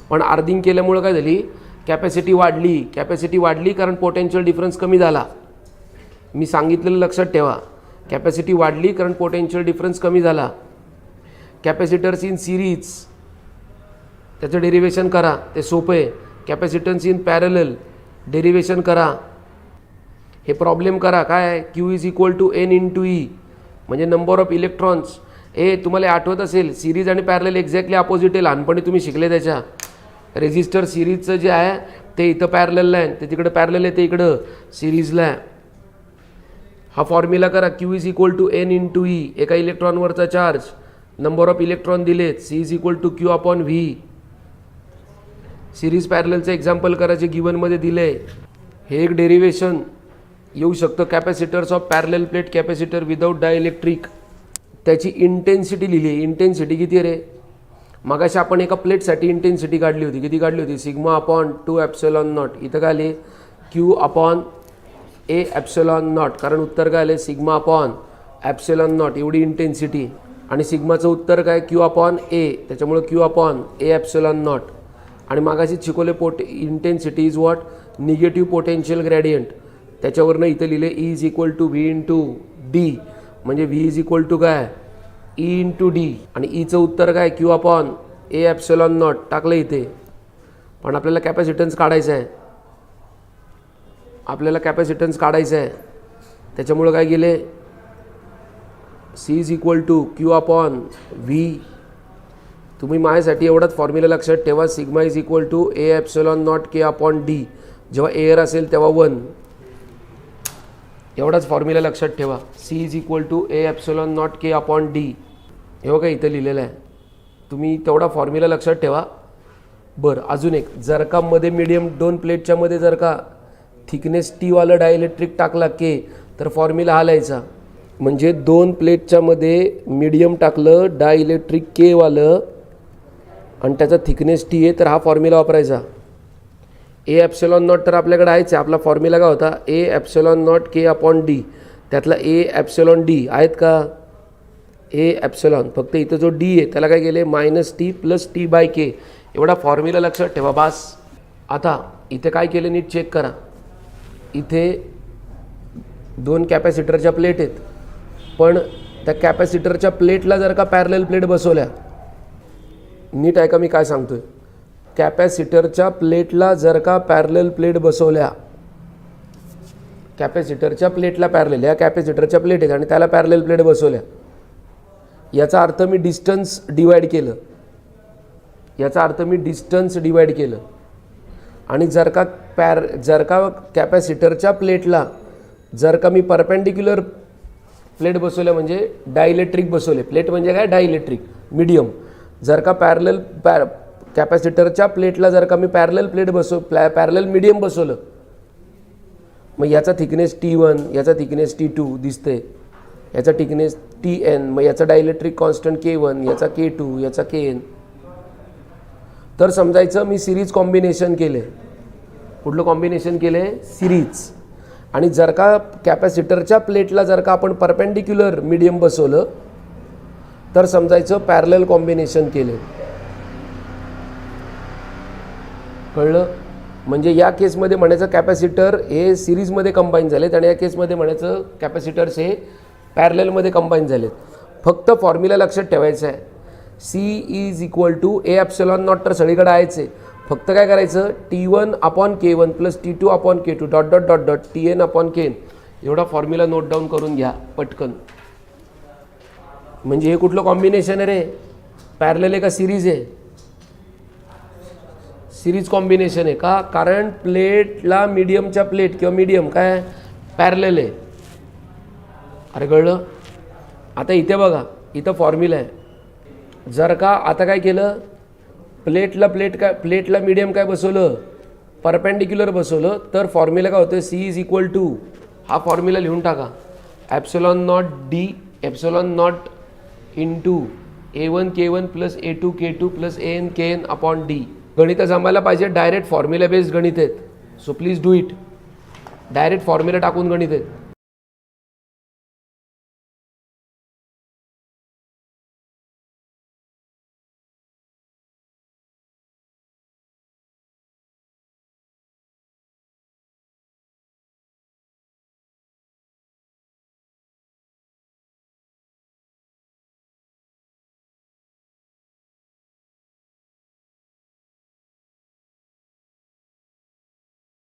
पण अर्थिंग केल्यामुळं काय झाली, कॅपॅसिटी वाढली. कॅपॅसिटी वाढली कारण पोटेन्शियल डिफरन्स कमी झाला. मी सांगितलेलं लक्षात ठेवा, कॅपॅसिटी वाढली कारण पोटेन्शियल डिफरन्स कमी झाला. कॅपॅसिटर्स इन सिरीज त्याचं डेरिवेशन करा, ते सोपं आहे. कॅपॅसिटन्स इन पॅरलल डेरिवेशन करा. हे प्रॉब्लेम करा. काय Q is equal to N into E म्हणजे नंबर ऑफ इलेक्ट्रॉन्स. तुम्हाला आठवत असेल, सिरीज आणि पॅरलल एक्झॅक्टली अपोजिट आहे, लहानपणी तुम्ही शिकले. त्याच्या रेजिस्टर सिरीजचं जे आहे ते इथं पॅरललला आहे, ते तिकडं पॅरलल आहे, ते इकडं सिरीजला आहे. हा फॉर्म्युला करा, Q is equal to N into E. एका इलेक्ट्रॉनवरचा चार्ज, नंबर ऑफ इलेक्ट्रॉन दिलेत, C is equal to Q upon V. Series पॅरललचं एक्झाम्पल करायचे गिवनमध्ये दिले. हे एक डेरिवेशन येऊ शकतं. Capacitors of parallel plate capacitor without dielectric. त्याची इंटेन्सिटी लिहिली. इंटेन्सिटी किती रे? मगाशी आपण एका प्लेटसाठी इंटेन्सिटी काढली होती. किती काढली होती? Sigma upon 2 epsilon naught. इथं काय आले? Q upon A epsilon naught. कारण उत्तर काय आले? सिग्मा अपॉन एप्सिलॉन नॉट, एवढी इंटेन्सिटी. आणि सिग्माचं उत्तर काय? Q upon A. त्याच्यामुळे Q upon A epsilon naught. आणि मागाशी शिकवले intensity is what? Negative potential gradient. त्याच्यावरनं इथं लिहिले E is equal to V into D. म्हणजे V इज इक्वल टू काय? E into D. आणि Eचं उत्तर काय? Q upon A epsilon not टाकलं इथे. पण आपल्याला कॅपॅसिटन्स काढायचं आहे. त्याच्यामुळं काय गेले? C is equal to Q upon V. तुम्ही माझ्यासाठी एवढाच फॉर्म्युला लक्षात ठेवा, sigma is equal to A epsilon naught K upon D. जेव्हा एअर असेल तेव्हा 1. एवढाच फॉर्म्युला लक्षात ठेवा. C is equal to A epsilon naught K upon D. हे बघा इथं लिहिलेलं आहे, तुम्ही तेवढा फॉर्म्युला लक्षात ठेवा. बरं, अजून एक, जर का मध्ये मीडियम 2 प्लेटच्या मध्ये जर का थिकनेस T वालं डायइलेक्ट्रिक टाकला K, तर फॉर्म्युला हा लिहायचा. म्हणजे 2 प्लेटच्या मध्ये मीडियम टाकलं डायइलेक्ट्रिक K वालं आणि त्याचा थिकनेस T आहे, तर हा फॉर्म्युला वापरायचा. A एप्सिलॉन नॉट तर आपल्याकडे आहेच आहे. आपला फॉर्म्युला काय होता? A epsilon naught K upon D. त्यातला A एप्सिलॉन D आहेत का? A epsilon. फक्त इथं जो D आहे त्याला काय गेले? -T plus T by K. एवढा फॉर्म्युला लक्षात ठेवा बास. आता इथे काय केलं नीट चेक करा. इथे 2 कॅपॅसिटरच्या प्लेट आहेत, पण त्या कॅपॅसिटरच्या प्लेटला जर का पॅरलल प्लेट बसवल्या, नीट आहे का मी काय सांगतोय? कॅपॅसिटरच्या प्लेटला जर का पॅरलल प्लेट बसवल्या, कॅपॅसिटरच्या प्लेटला पॅरलल, या कॅपॅसिटरच्या प्लेट आहेत आणि त्याला पॅरलल प्लेट बसवल्या, याचा अर्थ मी डिस्टन्स डिवाइड केलं. आणि जर का कॅपॅसिटरच्या प्लेटला जर का मी परपेंडिक्युलर प्लेट बसवल्या, म्हणजे डायइलेक्ट्रिक बसवले. प्लेट म्हणजे काय? Dielectric medium. जर का कॅपॅसिटरच्या प्लेटला जर का मी पॅरलल प्लेट पॅरलल मीडियम बसवलं, मग याचा थिकनेस T1, याचा थिकनेस T2 दिसते, याचा थिकनेस Tn, मग याचा डायइलेक्ट्रिक कॉन्स्टंट K1, याचा K2, याचा Kn. तर समजायचं मी सिरीज कॉम्बिनेशन केले. कुठलं कॉम्बिनेशन केले? सिरीज. आणि जर का कॅपॅसिटरच्या प्लेटला जर का आपण परपेंडिक्युलर मीडियम बसवलं तर समजायचं पॅरलल कॉम्बिनेशन केले. कळलं? म्हणजे या केसमध्ये म्हणायचं कॅपॅसिटर हे सिरीजमध्ये कंबाईन झालेत आणि या केसमध्ये म्हणायचं कॅपॅसिटर्स हे पॅरललमध्ये कंबाईन झालेत. फक्त फॉर्म्युला लक्षात ठेवायचं आहे, C is equal to A epsilon naught तर सगळीकडे आहेच आहे. फक्त काय करायचं, T1/K1 plus T2/K2 dot dot dot dot TN/Kn एवढा फॉर्म्युला नोट डाऊन करून घ्या पटकन. म्हणजे हे कुठलं कॉम्बिनेशन आहे रे, पॅरलल आहे का सिरीज आहे? सिरीज कॉम्बिनेशन आहे का? कारण प्लेटला मीडियमच्या प्लेट किंवा मीडियम काय पॅरलल आहे. अरे कळलं? आता इथे बघा, इथं फॉर्म्युला आहे. जर का आता काय केलं, प्लेटला मीडियम काय बसवलं, परपेंडिक्युलर बसवलं, तर फॉर्म्युला काय होतं, सी इज इक्वल टू, हा फॉर्म्युला लिहून टाका, epsilon naught D epsilon naught into A1K1 plus A2K2 plus AN/Kn/D. गणित जमायला पाहिजे, डायरेक्ट फॉर्म्युला बेस्ड गणित आहेत. So please do it. Direct formula टाकून गणित आहेत.